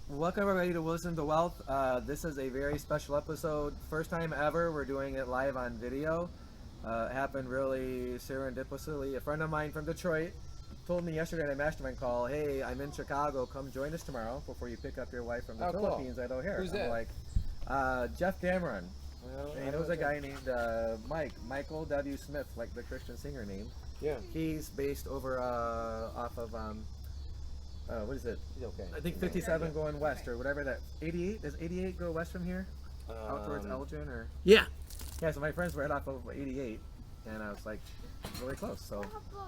Welcome everybody to Wisdom to Wealth. This is a very special episode. First time ever, we're doing it live on video. It happened really serendipitously. A friend of mine from Detroit told me yesterday in a mastermind call, hey, I'm in Chicago, come join us tomorrow before you pick up your wife from the Philippines at O'Hare. Who's that? I'm like, Jeff Dameron. Well, And he knows a guy named Michael W. Smith, like the Christian singer name. Yeah. He's based over off of what is it? Okay. I think 57 going west or whatever that. 88? Does 88 go west from here? Out towards Elgin or? Yeah. Yeah, so my friends were right off of 88 and I was like really close. So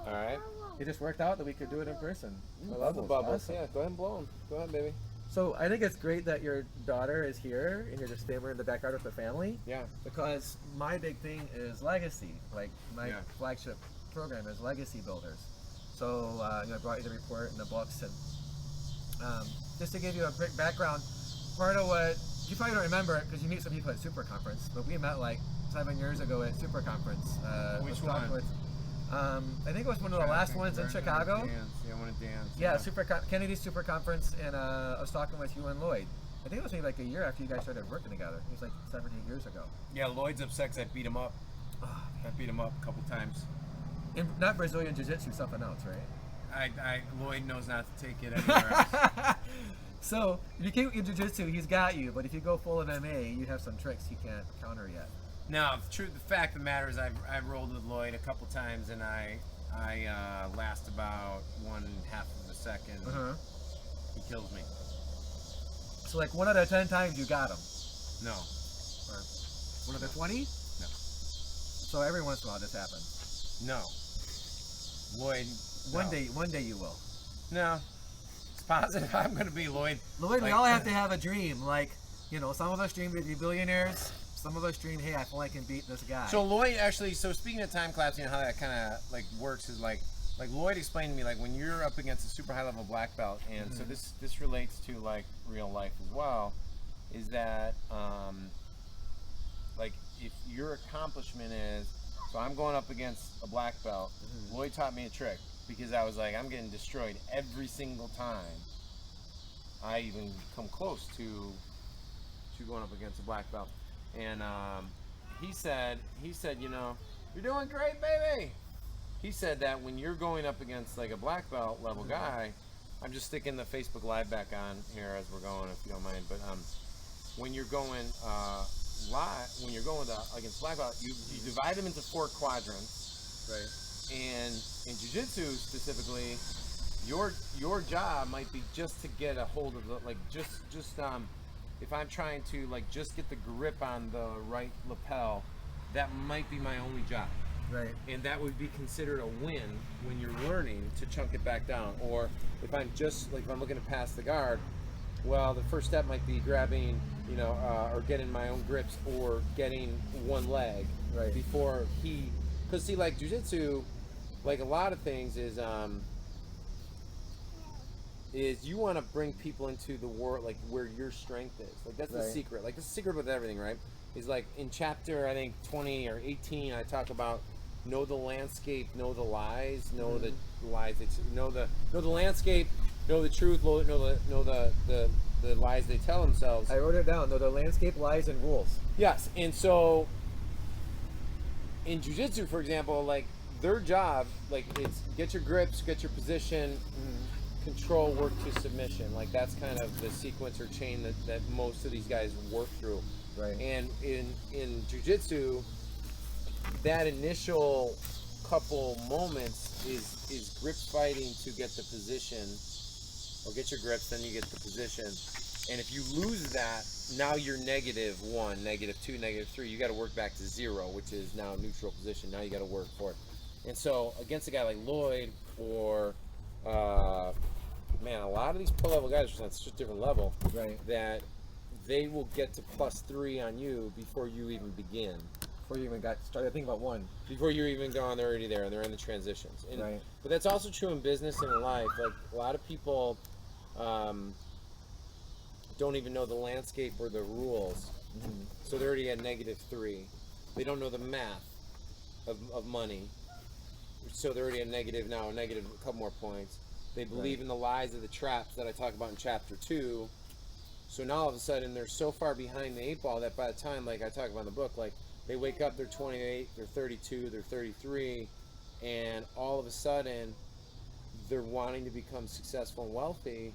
All right. it just worked out that we could do it in person. I love the bubbles. Awesome. Yeah, go ahead and blow them. Go ahead, baby. So I think it's great that your daughter is here and you're just staying in the backyard with the family. Yeah. Because my big thing is legacy. Like my Yeah. flagship program is Legacy Builders. So I brought you the report and the books and just to give you a quick background, part of what you probably don't remember it because you meet some people at Super Conference, but we met like 7 years ago at Super Conference. Which one? With, I think it was one of the last ones in Chicago. Yeah, I want to dance. Yeah, Kennedy Super Conference, and I was talking with you and Lloyd. I think it was maybe like a year after you guys started working together. It was like 7, 8 years ago. Yeah, Lloyd's upset 'cause I beat him up. I beat him up a couple times. In, not Brazilian Jiu-Jitsu, something else, right? Lloyd knows not to take it anywhere else. So, if you keep in Jiu-Jitsu, he's got you, but if you go full MMA, you have some tricks he can't counter yet. No, the fact of the matter is I've rolled with Lloyd a couple times and I last about 1/2 of a second. He kills me. So like 1 out of 10 times you got him. No. Or 1 out of 20? No. So every once in a while this happens. No. Lloyd. One day you will. No. It's positive I'm going to be Lloyd. Lloyd, we all have to have a dream. Like, some of us dream to be billionaires. Some of us dream, hey, I feel I can beat this guy. So Lloyd actually, speaking of time collapsing and how that kind of like works is like Lloyd explained to me, like when you're up against a super high level black belt, and so this relates to like real life as well, is that like if your accomplishment is, so I'm going up against a black belt, Lloyd taught me a trick because I was like, I'm getting destroyed every single time I even come close to going up against a black belt. And he said, you're doing great, baby. He said that when you're going up against like a black belt level guy, I'm just sticking the Facebook Live back on here as we're going, if you don't mind. But when you're going against black belt, you divide them into 4 quadrants, right? And in jiu-jitsu specifically, your job might be just to get a hold of the if I'm trying to like just get the grip on the right lapel, that might be my only job. Right. And that would be considered a win when you're learning to chunk it back down. Or if I'm just like, if I'm looking to pass the guard, well, the first step might be grabbing, or getting my own grips or getting one leg before because see, like jiu-jitsu, like a lot of things is you want to bring people into the world like where your strength is. Like that's the secret. Like the secret with everything, right? Is like in chapter I think 20 or 18 I talk about know the landscape, know the lies, know the lies, know the landscape, know the truth, know the lies they tell themselves. I wrote it down. Know the landscape, lies, and rules. Yes, and so in jiu-jitsu, for example, like their job, like it's get your grips, get your position, control, work to submission. Like that's kind of the sequence or chain that most of these guys work through. Right. And in jiu-jitsu, that initial couple moments is grip fighting to get the position, or get your grips, then you get the position. And if you lose that, now you're -1, -2, -3. You got to work back to 0, which is now neutral position. Now you got to work for it. And so against a guy like Lloyd or man, a lot of these pro level guys are on such a different level that they will get to +3 on you before you even begin. Before you even got started thinking about one. Before you're even gone, they're already there and they're in the transitions. And, but that's also true in business and in life. Like a lot of people don't even know the landscape or the rules. So they're already at -3. They don't know the math of money. So they're already at negative a couple more points. They believe in the lies of the traps that I talk about in chapter 2. So now all of a sudden they're so far behind the 8 ball that by the time, like I talk about in the book, like they wake up, they're 28, they're 32, they're 33, and all of a sudden they're wanting to become successful and wealthy,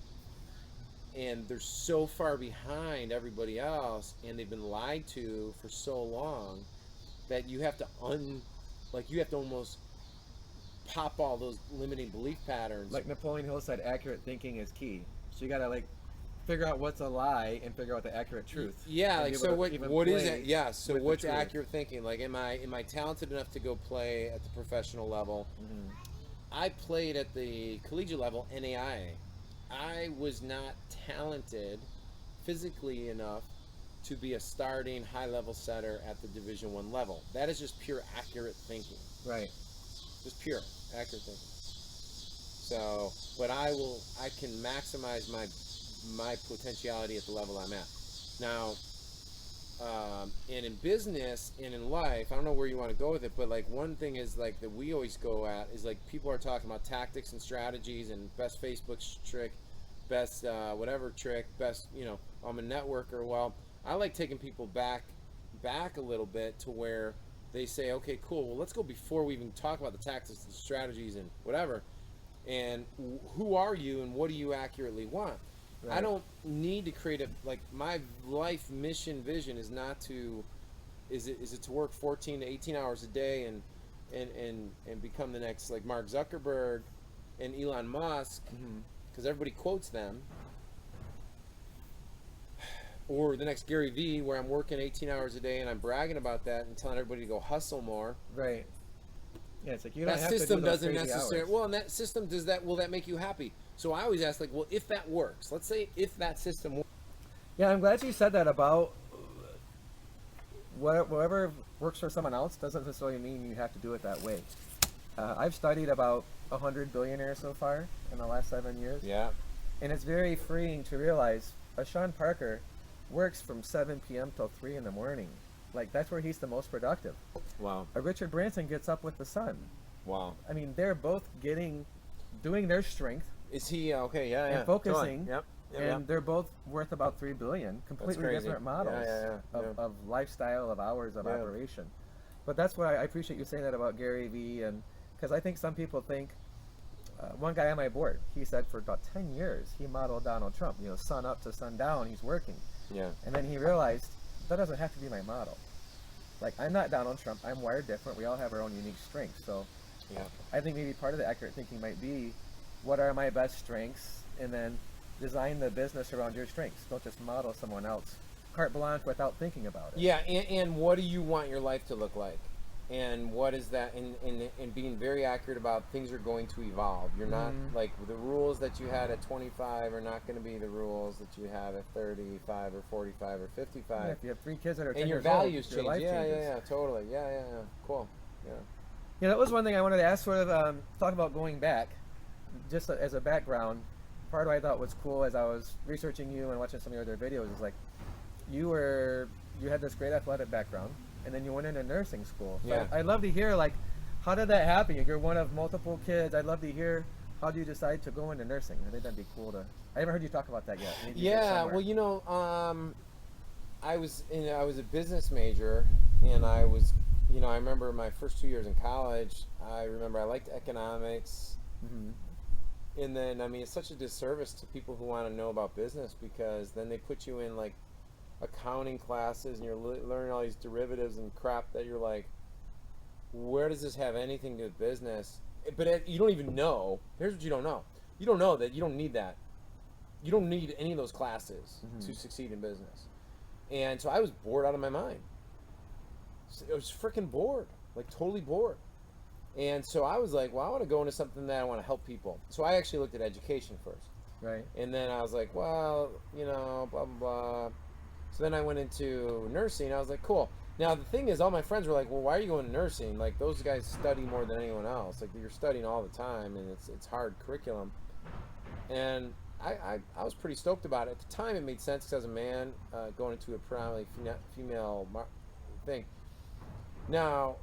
and they're so far behind everybody else, and they've been lied to for so long that you have to you have to almost pop all those limiting belief patterns. Like Napoleon Hill said, accurate thinking is key. So you gotta like figure out what's a lie and figure out the accurate truth. Yeah, and like be so able to what even is play it? Yeah, so with the what's truth. accurate thinking? Like am I talented enough to go play at the professional level? Mhm. I played at the collegiate level, NAIA. I was not talented physically enough to be a starting high-level setter at the Division I level. That is just pure accurate thinking. Right. Just pure accurate thinking. So, but I can maximize my potentiality at the level I'm at. Now, and in business and in life, I don't know where you want to go with it, but like one thing is like that we always go at is like people are talking about tactics and strategies and best Facebook trick, best whatever trick, best, I'm a networker. Well, I like taking people back a little bit to where they say, okay, cool, well, let's go before we even talk about the tactics and strategies and whatever. And who are you and what do you accurately want? Right. I don't need to create my life mission vision is not to, is it to work 14 to 18 hours a day and become the next like Mark Zuckerberg and Elon Musk, because everybody quotes them, or the next Gary Vee where I'm working 18 hours a day and I'm bragging about that and telling everybody to go hustle more. Right. Yeah, it's like you don't that have system to do those doesn't crazy necessarily hours. well, and that system will that make you happy? So I always ask, like, well, if that works, let's say if that system works. Yeah, I'm glad you said that about whatever works for someone else doesn't necessarily mean you have to do it that way. I've studied about 100 billionaires so far in the last 7 years. Yeah. And it's very freeing to realize Sean Parker works from 7 p.m. till 3 in the morning. Like, that's where he's the most productive. Wow. Richard Branson gets up with the sun. Wow. I mean, they're both doing their strength. Is he okay? Yeah, and yeah. Focusing. Yep. And they're both worth about $3 billion. Completely different models of lifestyle, of hours of operation. But that's why I appreciate you saying that about Gary Vee, and because I think some people think. One guy on my board, he said for about 10 years he modeled Donald Trump. Sun up to sundown, he's working. Yeah. And then he realized that doesn't have to be my model. Like, I'm not Donald Trump. I'm wired different. We all have our own unique strengths. So yeah. I think maybe part of the accurate thinking might be, what are my best strengths? And then design the business around your strengths. Don't just model someone else carte blanche without thinking about it. Yeah, and what do you want your life to look like? And what is that? And being very accurate about things are going to evolve. You're not like the rules that you had at 25 are not going to be the rules that you have at 35 or 45 or 55. Yeah, if you have 3 kids that are 10 and your years old, values your change. life changes. Yeah, totally. Yeah. Cool. Yeah. Yeah, that was one thing I wanted to ask, sort of talk about going back, just as a background. Part of what I thought was cool as I was researching you and watching some of your other videos is like, you had this great athletic background, and then you went into nursing school. So Yeah. I'd love to hear, like, how did that happen? You're one of multiple kids. I'd love to hear, how do you decide to go into nursing? I think that'd be cool to, I haven't heard you talk about that yet. Maybe Yeah, well, I was a business major, and I was, I remember my first 2 years in college, I liked economics. And then, it's such a disservice to people who want to know about business, because then they put you in, like, accounting classes, and you're learning all these derivatives and crap that you're like, where does this have anything to do with business? But you don't even know. Here's what you don't know. You don't know that you don't need that. You don't need any of those classes to succeed in business. And so I was bored out of my mind. I was freaking bored, like totally bored. And so I was like, well, I want to go into something that I want to help people. So I actually looked at education first. Right. And then I was like, well, blah, blah, blah. So then I went into nursing. I was like, cool. Now, the thing is, all my friends were like, well, why are you going to nursing? Like, those guys study more than anyone else. Like, you're studying all the time, and it's hard curriculum. And I was pretty stoked about it. At the time, it made sense because I was a man going into a predominantly female thing. Now,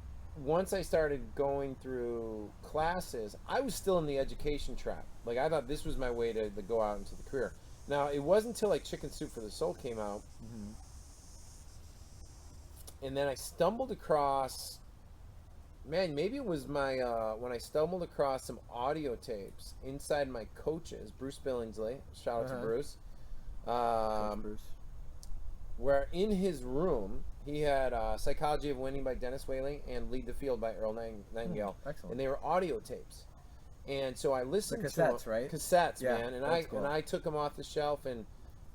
once I started going through classes, I was still in the education trap. Like, I thought this was my way to go out into the career. Now, it wasn't until like Chicken Soup for the Soul came out, and then I stumbled across, man, maybe it was my, when I stumbled across some audio tapes inside my coach's, Bruce Billingsley, shout out to Bruce, Bruce. where in his room, he had Psychology of Winning by Dennis Whaley and Lead the Field by Earl Nightingale. Excellent. And they were audio tapes. And so I listened The to them. cassettes, right? Cassettes, Yeah, man. And that's cool. I took them off the shelf, and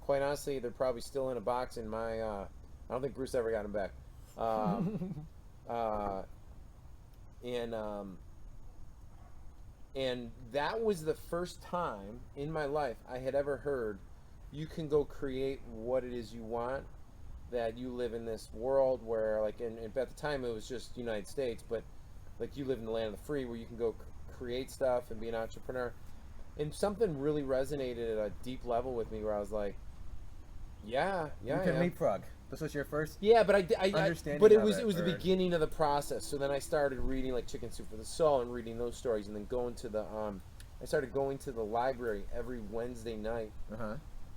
quite honestly, they're probably still in a box in my, I don't think Bruce ever got them back. And that was the first time in my life I had ever heard you can go create what it is you want, that you live in this world where, like, and at the time it was just United States, but like you live in the land of the free where you can go create stuff and be an entrepreneur. And something really resonated at a deep level with me where I was like, yeah, You can leapfrog. This was your first. yeah, but Understanding but it of was it, the or- beginning of the process. So then I started reading like Chicken Soup for the Soul and reading those stories, and then going to the I started going to the library every Wednesday night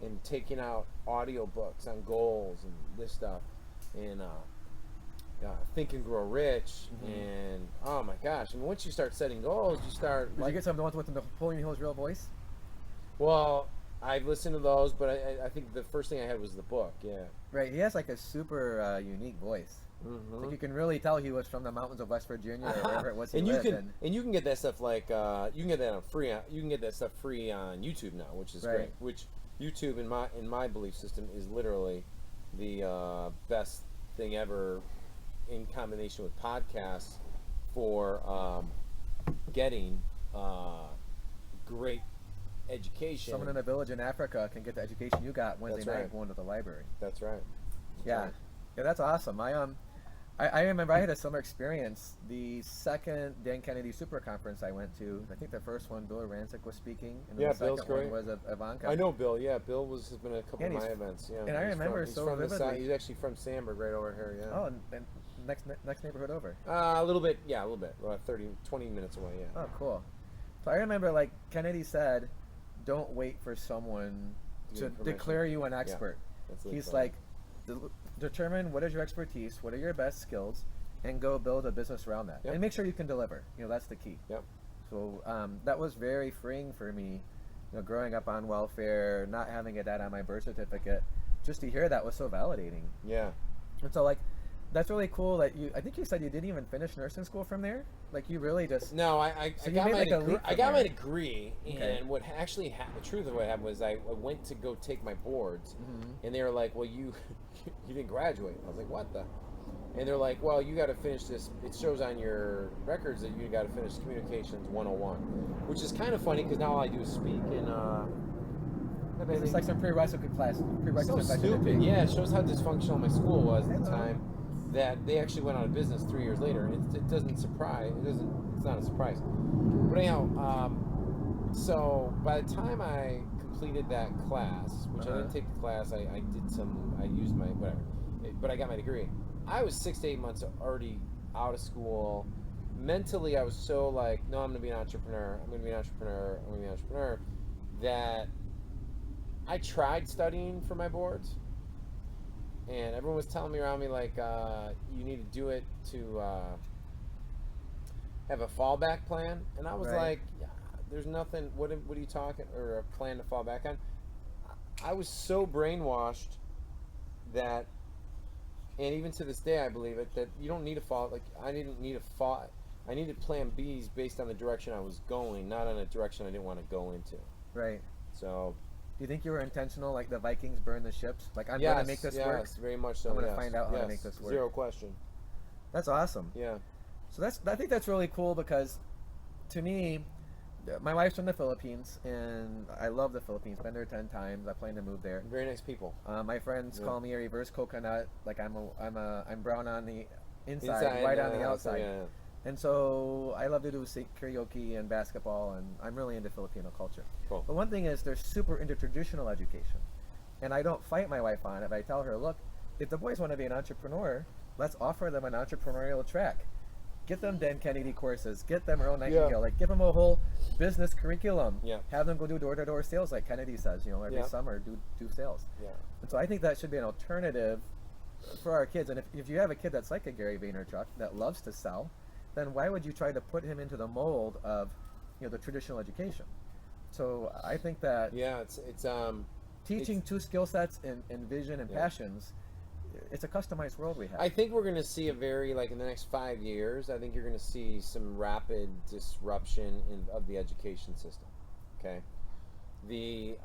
and taking out audio books on goals and this stuff, and Think and Grow Rich, and oh my gosh! And once you start setting goals, you start. Did you get some of the ones with the Napoleon Hill's real voice? Well, I've listened to those, but I think the first thing I had was the book. Yeah. Right, he has like a super unique voice. Like you can really tell he was from the mountains of West Virginia or wherever it was he and lived you in. can get that stuff like you can get that on free. You can get that stuff free on YouTube now, which is great. Which YouTube in my belief system is literally the best thing ever, in combination with podcasts for getting great education. Someone in a village in Africa can get the education you got Wednesday That's night right. going to the library. That's right. Yeah, yeah, that's awesome. I remember I had a similar experience. The second Dan Kennedy Super Conference I went to, I think the first one Bill Rancic was speaking, and Yeah, the second Bill's great. one was Ivanka. I know Bill. Yeah, Bill has been at a couple Yeah, of my events. Yeah, and I remember he's so from the side. vividly. He's actually from Sandburg, right over here. Yeah. Oh, and next neighborhood over. A little bit. Yeah, a little bit. 20 minutes away. Yeah. Oh, cool. So I remember, like Kennedy said, don't wait for someone to declare you an expert. That's He's like, determine what is your expertise, what are your best skills, and go build a business around that. Yep. And make sure you can deliver. You know, that's the key. Yep. So that was very freeing for me, you know, growing up on welfare, not having a dad on my birth certificate. Just to hear that was so validating. Yeah. And so, like, that's really cool that I think you said you didn't even finish nursing school from there? Like, you really just... No, I So you got made, my like, a degree. leap I from got my there. degree, Okay. and what actually happened, the truth of what happened was I went to go take my boards, and they were like, "Well, you didn't graduate." I was like, "What the?" And they're like, "Well, you got to finish this. It shows on your records that you got to finish Communications 101," which is kind of funny because now all I do is speak. And It's like some prerequisite class. so Prerequisite stupid. Yeah, it shows how dysfunctional my school was at the time. That they actually went out of business 3 years later. And it doesn't surprise. It's not a surprise. But anyhow, so by the time I completed that class, which I didn't take the class, I used my whatever, but I got my degree. I was 6 to 8 months already out of school. Mentally, I was so like, no, I'm gonna be an entrepreneur. I'm gonna be an entrepreneur. I'm gonna be an entrepreneur. That I tried studying for my boards. And everyone was telling me around me, like, you need to do it to have a fallback plan. And I was like, yeah, there's nothing, what are you talking, or a plan to fall back on? I was so brainwashed that, and even to this day I believe it, that you don't need to fall, like, I didn't need a fall, I needed plan Bs based on the direction I was going, not on a direction I didn't want to go into. Right. So... Do you think you were intentional, like the Vikings burn the ships? Like, I'm yes, going to make this work? Yes, very much so. I'm going to find out how to make this work. Zero question. That's awesome. Yeah. So I think that's really cool because, to me, my wife's from the Philippines, and I love the Philippines. Been there 10 times. I plan to move there. Very nice people. My friends call me a reverse coconut. Like I'm brown on the inside, white on the outside. Yeah. And so I love to do karaoke and basketball, and I'm really into Filipino culture. Cool. But one thing is they're super into traditional education. And I don't fight my wife on it, but I tell her, look, if the boys want to be an entrepreneur, let's offer them an entrepreneurial track. Get them Dan Kennedy courses. Get them Earl Nightingale. Like, give them a whole business curriculum. Yeah. Have them go do door-to-door sales, like Kennedy says. You know, every summer do sales. Yeah. And so I think that should be an alternative for our kids. And if you have a kid that's like a Gary Vaynerchuk that loves to sell, then why would you try to put him into the mold of, you know, the traditional education? So I think that it's teaching two skill sets and vision and passions, it's a customized world we have. I think we're going to see a very, like, in the next 5 years, I think you're going to see some rapid disruption of the education system. Okay, the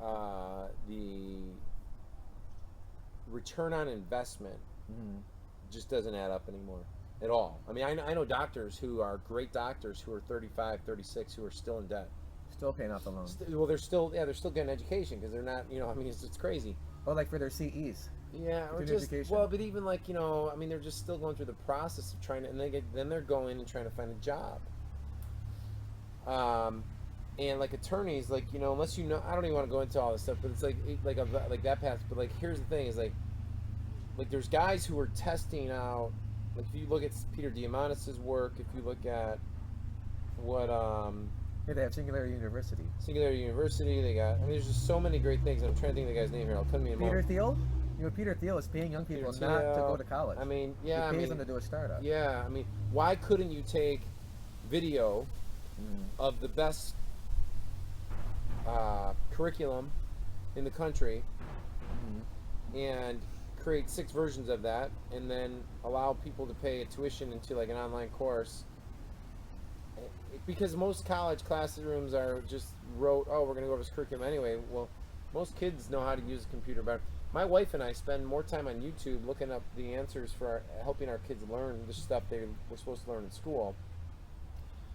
return on investment just doesn't add up anymore at all. I mean, I know doctors who are great doctors who are 35, 36 who are still in debt. Still paying off the loan. Well, they're still getting education because they're not, you know, I mean, it's crazy. Or like for their CEs. Yeah, or just education. Well, but even like, you know, I mean, they're just still going through the process of trying to, and then they're going and trying to find a job. And like attorneys, like, you know, unless you know, I don't even want to go into all this stuff, but it's like that path. But like, here's the thing: is like there's guys who are testing out. Like, if you look at Peter Diamandis' work, if you look at what Yeah, they have Singularity University. Singularity University, they got. I mean, there's just so many great things. I'm trying to think of the guy's name here. I'll come to me in a Peter moment. Thiel? You know, Peter Thiel is paying young people not to go to college. I mean, yeah, he pays them to do a startup. Yeah, I mean, why couldn't you take video of the best curriculum in the country and create 6 versions of that, and then allow people to pay a tuition into like an online course? Because most college classrooms are just we're going to go over this curriculum anyway. Well, most kids know how to use a computer better. My wife and I spend more time on YouTube looking up the answers for helping our kids learn the stuff they were supposed to learn in school.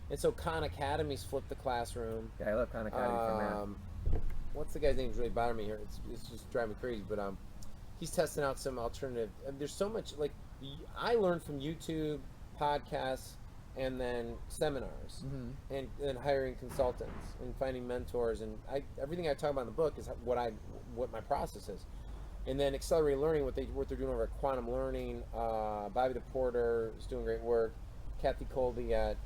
And so Khan Academy's flipped the classroom. Yeah, I love Khan Academy for math. What's the guy's name? It's really bothering me here. It's just driving me crazy. But he's testing out some alternative. And there's so much, like, I learned from YouTube, podcasts, and then seminars, and hiring consultants and finding mentors, and everything I talk about in the book is what my process is. And then accelerated learning, what they're doing over at Quantum Learning. Bobby the Porter is doing great work. Kathy Colby at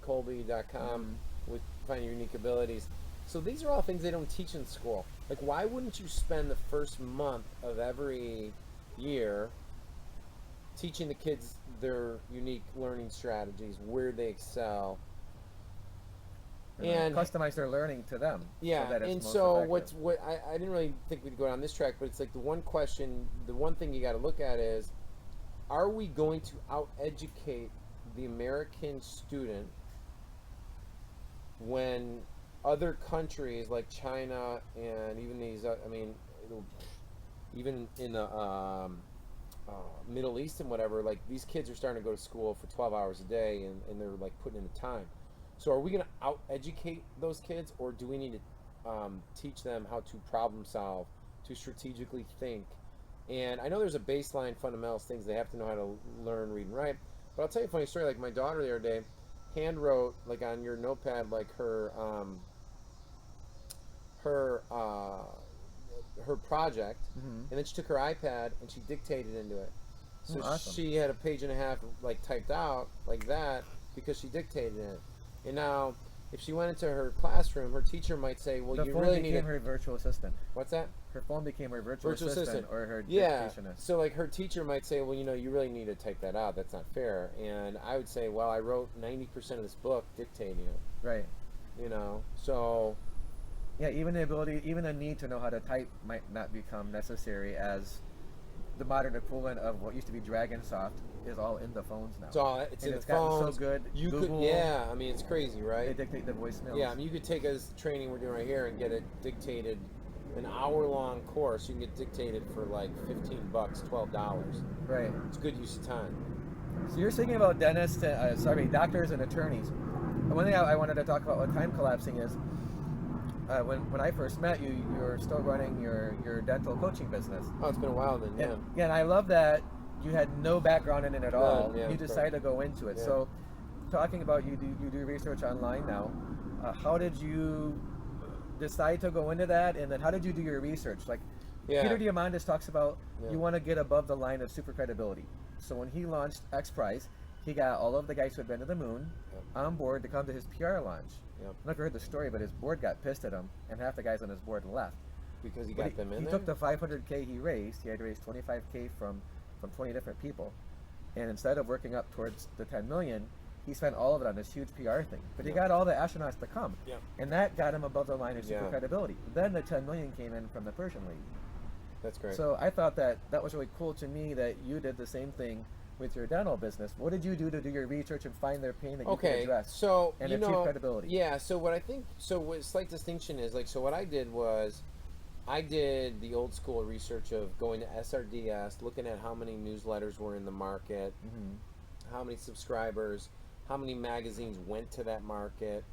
Colby.com with finding your unique abilities. So these are all things they don't teach in school. Like, why wouldn't you spend the first month of every year teaching the kids their unique learning strategies, where they excel, and customize their learning to them? Yeah, so that it's and most so effective. I didn't really think we'd go down this track, but it's like the one thing you got to look at is, are we going to out-educate the American student when other countries like China and even these, even in the Middle East and whatever, like, these kids are starting to go to school for 12 hours a day, and they're like putting in the time. So are we going to out-educate those kids, or do we need to teach them how to problem solve, to strategically think? And I know there's a baseline fundamentals things they have to know how to learn, read, and write. But I'll tell you a funny story. Like, my daughter the other day hand wrote, like, on your notepad, like her project, and then she took her iPad and she dictated into it. So awesome. She had a page and a half like typed out like that because she dictated it. And now, if she went into her classroom, her teacher might say, "Well, you really need her virtual assistant." What's that? Her phone became her virtual assistant or her dictationist. So like her teacher might say, "Well, you know, you really need to type that out. That's not fair." And I would say, "Well, I wrote 90% of this book dictating it." Right. You know, so. Yeah, even the need to know how to type might not become necessary, as the modern equivalent of what used to be Dragonsoft is all in the phones now. It's in the phones. So good. You Google, I mean, it's crazy, right? They dictate the voicemails. Yeah, I mean, you could take this training we're doing right here and get it dictated, an hour-long course. You can get dictated for like $15, $12. Right. It's good use of time. So you're thinking about doctors and attorneys. And one thing I wanted to talk about with time collapsing is, when I first met you, you were still running your dental coaching business. Oh, it's been a while then, yeah. Yeah, and I love that you had no background in it at all. Yeah, you decided to go into it. Yeah. So, talking about you do research online now. How did you decide to go into that, and then how did you do your research? Like, Peter Diamandis talks about you want to get above the line of super credibility. So when he launched X Prize, he got all of the guys who had been to the moon on board to come to his PR launch. Yep. I don't know if you heard the story, but his board got pissed at him, and half the guys on his board left. Because he But got them in he there? took the $500K he raised. He had to raise $25K from 20 different people, and instead of working up towards the 10 million, he spent all of it on this huge PR thing. But he got all the astronauts to come, and that got him above the line of super credibility. Then the 10 million came in from the Persian League. That's great. So I thought that was really cool to me that you did the same thing with your dental business. What did you do to do your research and find their pain that you could address? So and you achieve know, credibility. Yeah. So what I think, what slight distinction is like. So what I did was, I did the old school research of going to SRDS, looking at how many newsletters were in the market, how many subscribers, how many magazines went to that market,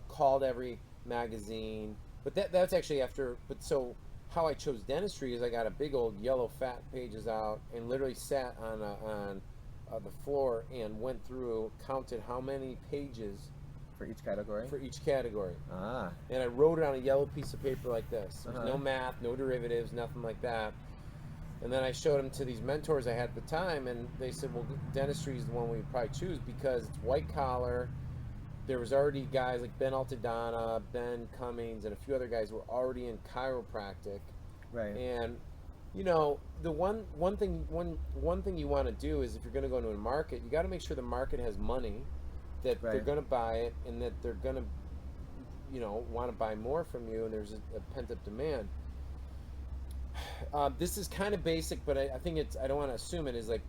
called every magazine. But that's actually after. But so how I chose dentistry is I got a big old yellow fat pages out and literally sat on the floor and went through, counted how many pages for each category. And I wrote it on a yellow piece of paper like this. There's no math, no derivatives, nothing like that. And then I showed them to these mentors I had at the time, and they said, well, dentistry is the one we would probably choose because it's white collar. There was already guys like Ben Altadonna, Ben Cummings, and a few other guys who were already in chiropractic. Right. And you know, the one thing you want to do is if you're going to go into a market, you got to make sure the market has money, that they're going to buy it, and that they're going to, you know, want to buy more from you, and there's a pent-up demand. This is kind of basic, but I think I don't want to assume it, is like,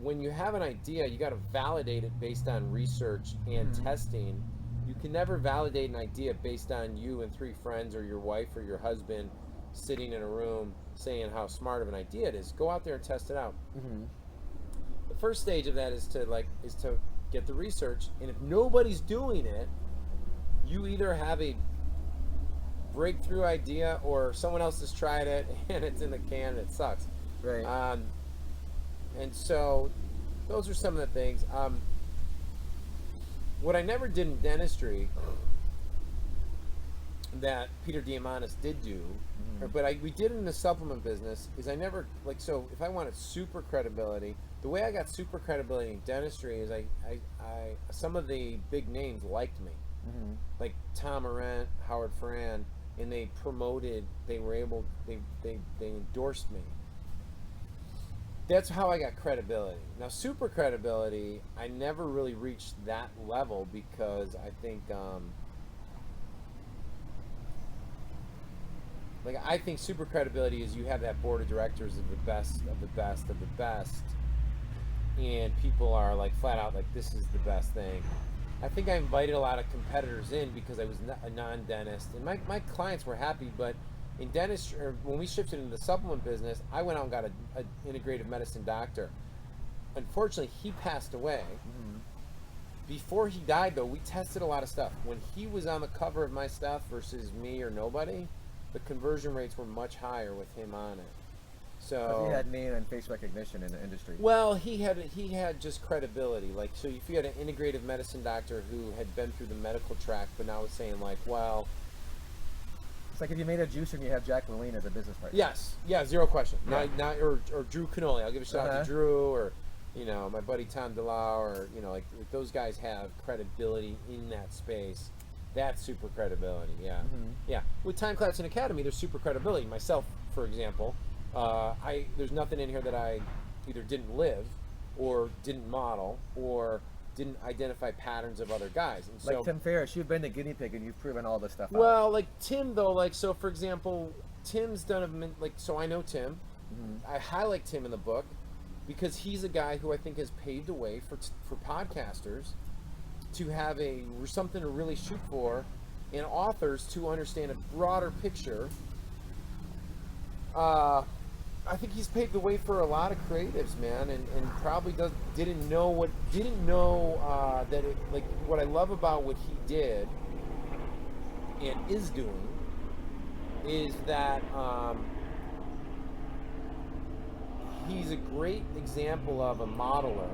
when you have an idea, you got to validate it based on research and testing. You can never validate an idea based on you and 3 friends or your wife or your husband sitting in a room saying how smart of an idea it is. Go out there and test it out. The first stage of that is to get the research, and if nobody's doing it, you either have a breakthrough idea or someone else has tried it and it's in the can and it sucks. Right. And so those are some of the things. What I never did in dentistry that Peter Diamandis did do, but we did in the supplement business, is I never, like, so if I wanted super credibility, the way I got super credibility in dentistry is I some of the big names liked me, like Tom Arendt, Howard Ferran, and they endorsed me. That's how I got credibility. Now, super credibility, I never really reached that level because I think, I think super credibility is you have that board of directors of the best of the best of the best, and people are like flat out like, this is the best thing. I think I invited a lot of competitors in because I was a non-dentist, and my clients were happy, but in dentistry, or when we shifted into the supplement business, I went out and got an integrative medicine doctor. Unfortunately, he passed away. Before he died, though, we tested a lot of stuff. When he was on the cover of my stuff versus me or nobody, the conversion rates were much higher with him on it. So he had name and face recognition in the industry. Well, he had just credibility. Like, so if you had an integrative medicine doctor who had been through the medical track, but now was saying like, well, it's like if you made a juice and you have Jack LaLanne as a business partner. Yes, yeah, zero question. Yeah. Not or Drew Canoli. I'll give a shout out to Drew, or you know, my buddy Tom DeLau, or you know, like those guys have credibility in that space. That's super credibility. Yeah, yeah. With Time Collapse and Academy, there's super credibility. Myself, for example, there's nothing in here that I either didn't live, or didn't model, or didn't identify patterns of other guys. And so, like Tim Ferriss, you've been the guinea pig and you've proven all this stuff out. Well, like Tim though, like so for example, Tim's done so I know Tim. I highlight Tim in the book because he's a guy who I think has paved the way for podcasters to have something to really shoot for, and authors to understand a broader picture. I think he's paved the way for a lot of creatives, man, and probably didn't know that it, like, what I love about what he did and is doing is that he's a great example of a modeler,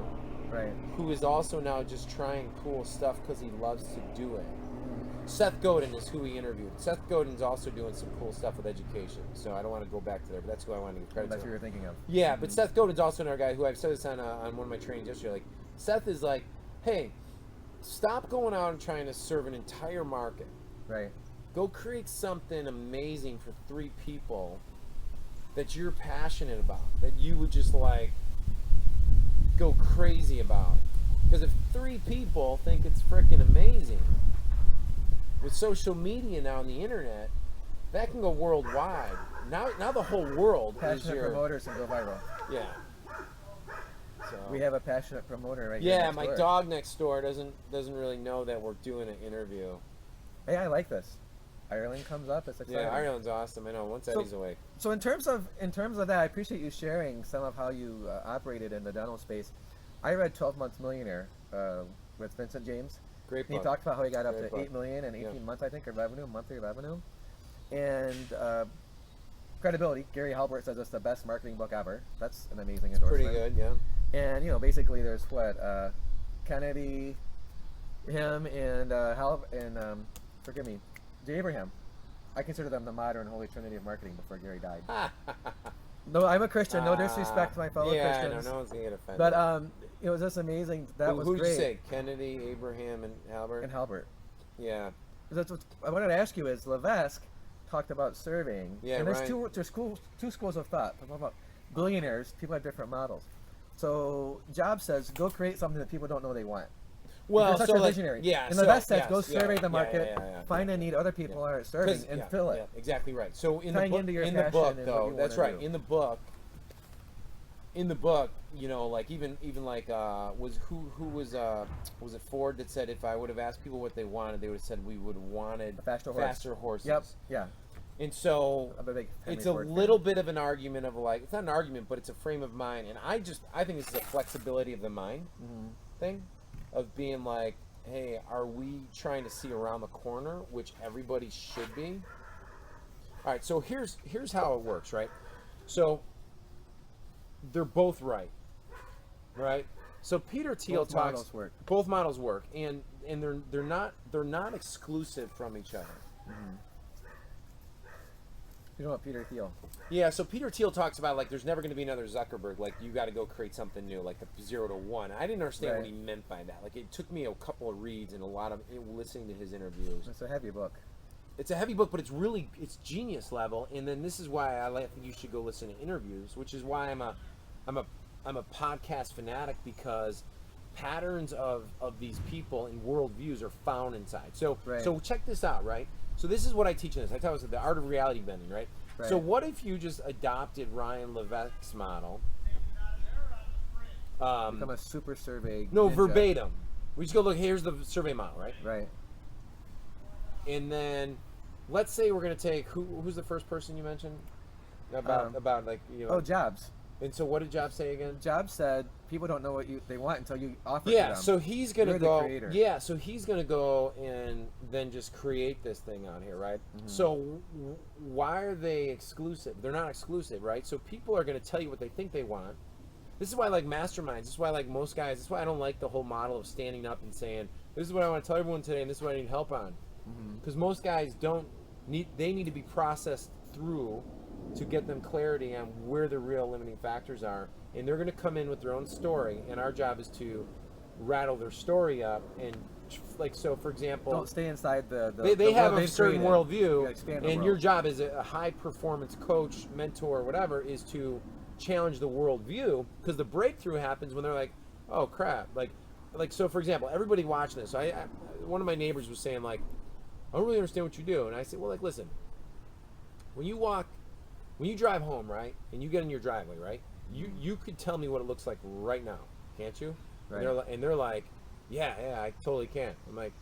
right, who is also now just trying cool stuff because he loves to do it. Seth Godin is who he interviewed. Seth Godin's also doing some cool stuff with education. So I don't want to go back to there, but that's who I wanted to give credit to. That's who you're thinking of. Yeah, but Seth Godin's also another guy who I've said this on one of my trainings yesterday. Like, Seth is like, hey, stop going out and trying to serve an entire market. Right. Go create something amazing for 3 people that you're passionate about, that you would just like go crazy about. Because if 3 people think it's freaking amazing, with social media now and the internet, that can go worldwide. Now the whole world is Passionate your promoters can go viral. yeah. So We have a passionate promoter right here. yeah, next my door. dog next door doesn't really know that we're doing an interview. Hey, I like this. Ireland comes up. It's exciting. Yeah, Ireland's awesome. I know. Once Eddie's awake. So in terms of that, I appreciate you sharing some of how you operated in the dental space. I read 12 Months Millionaire with Vincent James. Great And he book. talked about how he got up Great to book. 8 million in 18 Yeah. months, I think, of revenue, monthly revenue. And credibility. Gary Halbert says it's the best marketing book ever. That's an amazing endorsement. Pretty good, yeah. And basically, there's Kennedy, him, and forgive me, Jay Abraham. I consider them the modern holy trinity of marketing before Gary died. No, I'm a Christian. No disrespect to my fellow Christians. Yeah, no one's gonna get offended. But it was just amazing. That was who'd great. you say? Kennedy, Abraham, and Halbert? And Halbert. Yeah. That's what I wanted to ask you is Levesque talked about serving. Yeah, and there's right. two schools of thought. About billionaires, people have different models. So Jobs says go create something that people don't know they want. Well, You're such so a like, visionary. yeah. And so, Levesque says yes, go survey yeah, the market, yeah, find a need other people aren't serving, and fill it. Yeah, exactly right. So in Tying the book, into your in the passion book and what though, you that's wanna right. do. In the book, like even like was it Ford that said if I would have asked people what they wanted, they would have said we would have wanted faster horses. Yep. Yeah. And so I'm a big Henry it's a Ford fan. little bit of an argument of like, it's not an argument, but it's a frame of mind. And I think this is a flexibility of the mind thing of being like, hey, are we trying to see around the corner, which everybody should be? All right, so here's how it works, right? So they're both right? So Peter Thiel Both models work. Both models work, and they're not exclusive from each other. You know what, Peter Thiel? Yeah, so Peter Thiel talks about like there's never going to be another Zuckerberg. Like you got to go create something new, like the 0 to 1. I didn't understand what he meant by that. Like it took me a couple of reads and a lot of listening to his interviews. It's a heavy book. It's a heavy book, but it's genius level. And then this is why I think you should go listen to interviews, which is why I'm a podcast fanatic, because patterns of these people and worldviews are found inside. So check this out, right? So this is what I teach in this. I tell us the art of reality bending, right? So what if you just adopted Ryan Levesque's model? Become a super survey. No, ninja. verbatim. We just go look. Here's the survey model, right? Right. And then, let's say we're gonna take who's the first person you mentioned about like Jobs. And so what did Jobs say again? Jobs said people don't know what they want until you offer Yeah, to them. so he's gonna You're go. the creator. Yeah, so he's gonna go and then just create this thing on here, right? So why are they exclusive? They're not exclusive, right? So people are gonna tell you what they think they want. This is why I like masterminds. This is why I like most guys. This is why I don't like the whole model of standing up and saying, "This is what I want to tell everyone today, and this is what I need help on." Because most guys they need to be processed through to get them clarity on where the real limiting factors are, and they're going to come in with their own story, and our job is to rattle their story up. And like, so for example, don't stay inside the they have world a certain worldview, and your job as a high performance coach, mentor, whatever, is to challenge the worldview, because the breakthrough happens when they're like, oh crap, like so for example, everybody watching this, I one of my neighbors was saying like, I don't really understand what you do. And I said, well, like, listen, when you drive home, right, and you get in your driveway, right, you could tell me what it looks like right now, can't you? Right. And they're like, yeah, I totally can. I'm like,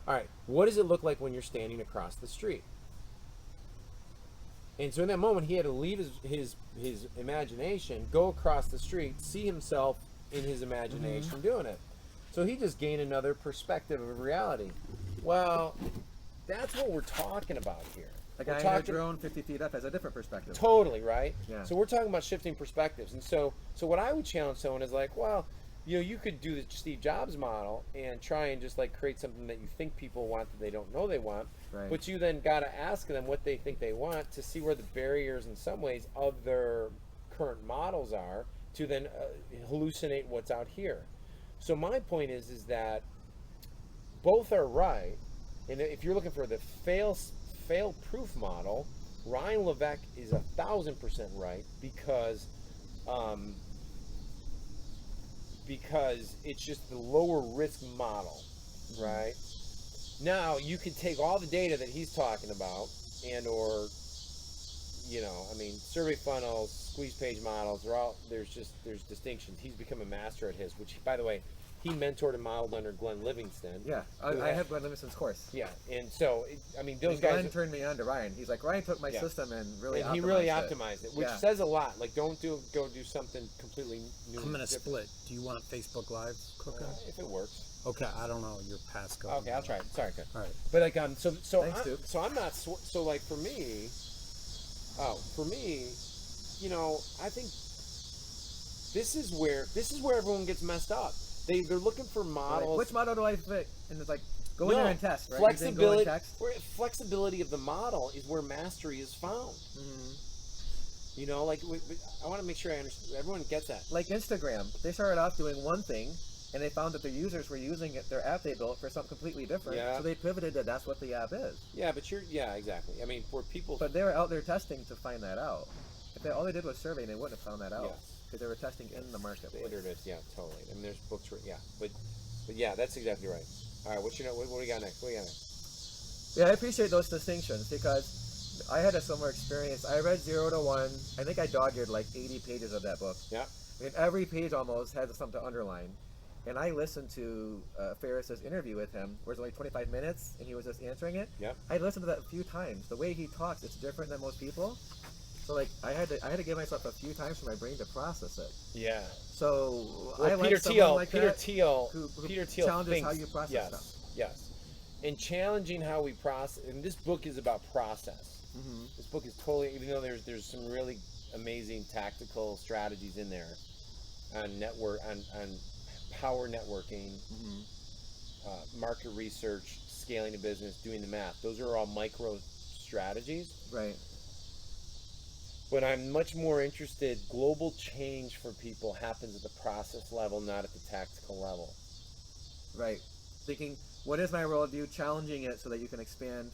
all right, what does it look like when you're standing across the street? And so in that moment, he had to leave his imagination, go across the street, see himself in his imagination doing it. So he just gained another perspective of reality. Well, that's what we're talking about here. The guy in a drone 50 feet up has a different perspective. Totally, right? Yeah. So we're talking about shifting perspectives. And so what I would challenge someone is like, well, you could do the Steve Jobs model and try and just like create something that you think people want that they don't know they want. Right. But you then got to ask them what they think they want to see where the barriers in some ways of their current models are to then hallucinate what's out here. So my point is that both are right, and if you're looking for the fail-proof model, Ryan Levesque is 1,000% right because it's just the lower risk model, right? Now you can take all the data that he's talking about, or survey funnels, squeeze page models. There's distinctions. He's become a master at his, which, by the way, he mentored and modeled under Glenn Livingston. Yeah, I have Glenn Livingston's course. Yeah, and so those Glenn guys turned me on to Ryan. He's like, Ryan took my system and he really optimized it, which says a lot. Like, don't go do something completely new. I'm gonna split. Do you want Facebook Live cooking? If it works. Okay, I don't know your passcode. Okay, I'll try it. Sorry, good. All right. But like, Thanks, Duke. so I'm not so like for me, I think this is where everyone gets messed up. They're looking for models. Like, which model do I fit? And it's like, go in there and test, right? Flexibility. Go and test? Flexibility of the model is where mastery is found. Mm-hmm. I want to make sure I understand. Everyone gets that. Like Instagram, they started off doing one thing, and they found that their users were using their app they built for something completely different. Yeah. So they pivoted that that's what the app is. Yeah, but exactly. I mean, for people. But they were out there testing to find that out. If all they did was survey, they wouldn't have found that out. Yes. Because they were testing in the marketplace. Yeah, totally. I mean, there's books, but yeah, that's exactly right. All right, what do we got next? Yeah, I appreciate those distinctions because I had a similar experience. I read 0 to 1. I think I dog-eared like 80 pages of that book. Yeah. I mean, every page almost had something to underline. And I listened to Ferris's interview with him, where it's only 25 minutes, and he was just answering it. Yep. I listened to that a few times. The way he talks, it's different than most people. So like I had to give myself a few times for my brain to process it. Yeah. So well, I like someone like Peter that Thiel challenges thinks, how you process stuff. Yes. And challenging how we process. And this book is about process. Mm-hmm. This book is totally, even though there's some really amazing tactical strategies in there on power networking, market research, scaling a business, doing the math. Those are all micro strategies. Right. But I'm much more interested, global change for people happens at the process level, not at the tactical level. Right. Thinking, what is my worldview? Challenging it so that you can expand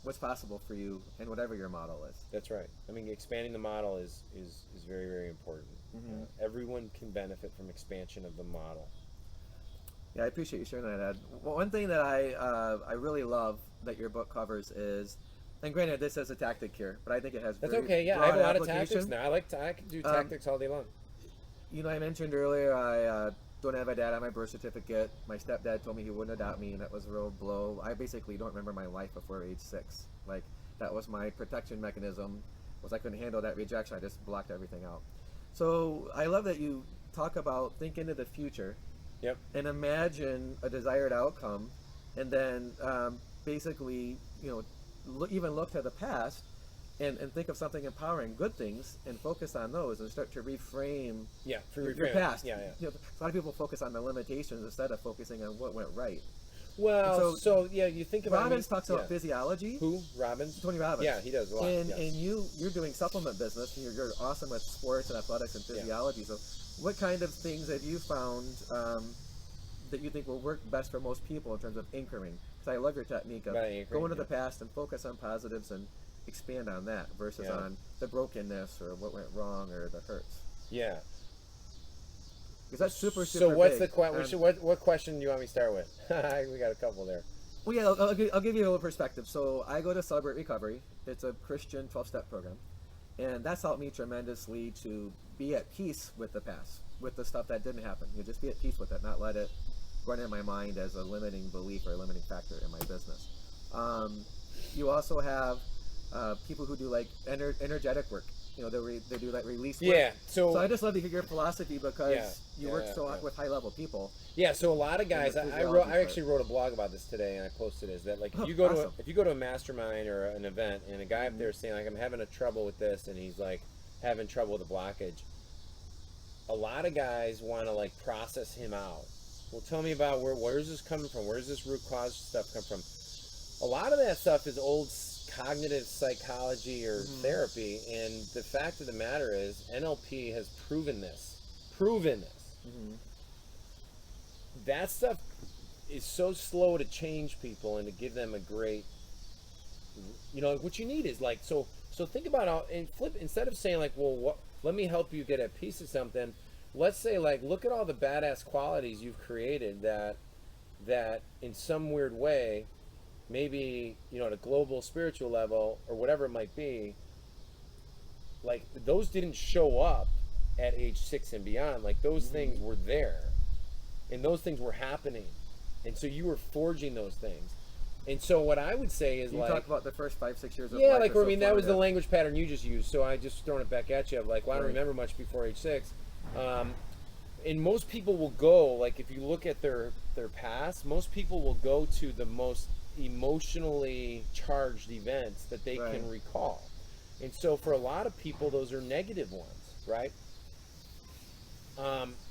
what's possible for you and whatever your model is. That's right. I mean, expanding the model is very, very important. Mm-hmm. Everyone can benefit from expansion of the model. Yeah, I appreciate you sharing that, Ed. Well, one thing that I really love that your book covers is, and granted, this is a tactic here, but I think it has That's very okay. Yeah, I broad have a lot of application. tactics now. I can do tactics all day long. You know, I mentioned earlier I don't have a dad on my birth certificate. My stepdad told me he wouldn't adopt me, and that was a real blow. I basically don't remember my life before age 6. Like, that was my protection mechanism. Was I couldn't handle that rejection. I just blocked everything out. So I love that you talk about think into the future. Yep. And imagine a desired outcome, and then basically, even look to the past and think of something empowering, good things, and focus on those and start to reframe your past. Yeah. A lot of people focus on the limitations instead of focusing on what went right. Well, so you think about Robbins talks about physiology. Who? Robbins? Tony Robbins. Yeah, he does a lot. And you're doing supplement business, and you're awesome with sports and athletics and physiology. So what kind of things have you found that you think will work best for most people in terms of anchoring? Because I love your technique of going to the past and focus on positives and expand on that versus on the brokenness or what went wrong or the hurts. Yeah. Because that's super So what's big. the question? What question do you want me to start with? We got a couple there. Well, yeah, I'll give you a little perspective. So I go to Celebrate Recovery. It's a Christian 12-step program. And that's helped me tremendously to be at peace with the past, with the stuff that didn't happen. You just be at peace with it, not let it run in my mind as a limiting belief or a limiting factor in my business. You also have people who do like energetic work. They do like release work. Yeah. So I just love to hear your philosophy because you work with high level people. Yeah. So a lot of guys, I actually wrote a blog about this today, and I posted is that like if you go to a mastermind or an event, and a guy up there saying like I'm having a trouble with this, and he's like having trouble with a blockage. A lot of guys want to like process him out. Well, tell me about where is this coming from? Where does this root cause stuff come from? A lot of that stuff is old cognitive psychology or therapy, and the fact of the matter is NLP has proven this. that stuff is so slow to change people and to give them a great, what you need is like, so think about how, and flip, instead of saying like, well, let me help you get a piece of something, let's say like, look at all the badass qualities you've created that in some weird way, maybe, at a global spiritual level or whatever it might be, like those didn't show up at age 6 and beyond. Like those things were there and those things were happening. And so you were forging those things. And so what I would say is, you like, talk about the first 5-6 years of yeah, life. like, are I so mean, that was the formative. language pattern you just used. So I just thrown it back at you. Like, well, I don't Right. remember much before age 6. And most people will go, like, if you look at their past, most people will go to the most emotionally charged events that they Right. can recall. And so for a lot of people, those are negative ones, right?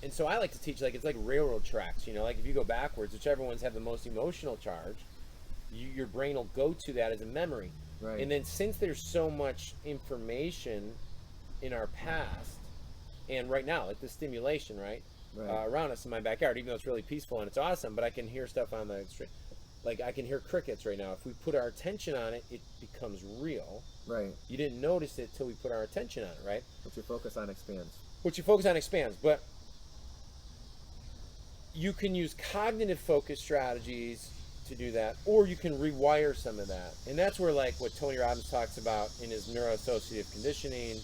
And so I like to teach, like, it's like railroad tracks, like if you go backwards, whichever ones have the most emotional charge, your brain will go to that as a memory. Right. And then since there's so much information in our past, and right now, like the stimulation, right, Right. around us in my backyard, even though it's really peaceful and it's awesome, but I can hear stuff on the street. Like I can hear crickets right now. If we put our attention on it, it becomes real. Right. You didn't notice it till we put our attention on it, right? What you focus on expands. What you focus on expands, but you can use cognitive focus strategies to do that, or you can rewire some of that. And that's where, like, what Tony Robbins talks about in his neuroassociative conditioning,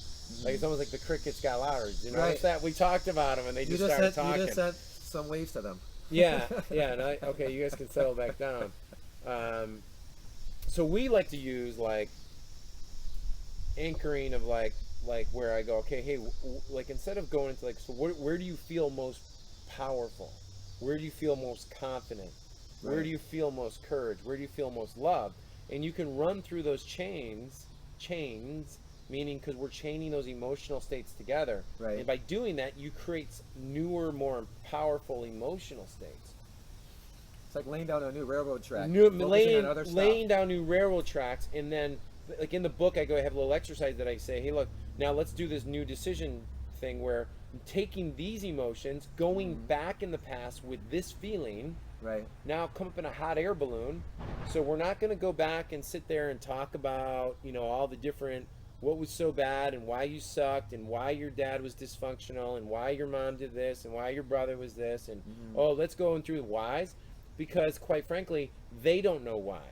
like, it's almost like the crickets got louder. You notice Right. that? We talked about them and they You just just started sent, talking. you just sent some waves to them. Yeah. Okay, you guys can settle back down. So we like to use, like, anchoring of, like where I go, okay, hey, like, instead of going into, like, so where do you feel most powerful? Where do you feel most confident? Where Right. do you feel most courage? Where do you feel most love? And you can run through those chains, meaning because we're chaining those emotional states together. Right. And by doing that, you create newer, more powerful emotional states. It's like laying down a new railroad track. Laying focusing on other stuff. down new railroad tracks, and then, like in the book, I have a little exercise that I say, hey, look, now let's do this new decision thing where I'm taking these emotions, going back in the past with this feeling, Right. now come up in a hot air balloon. So we're not going to go back and sit there and talk about, all the different, what was so bad and why you sucked and why your dad was dysfunctional and why your mom did this and why your brother was this and, let's go through the whys, because quite frankly, they don't know why.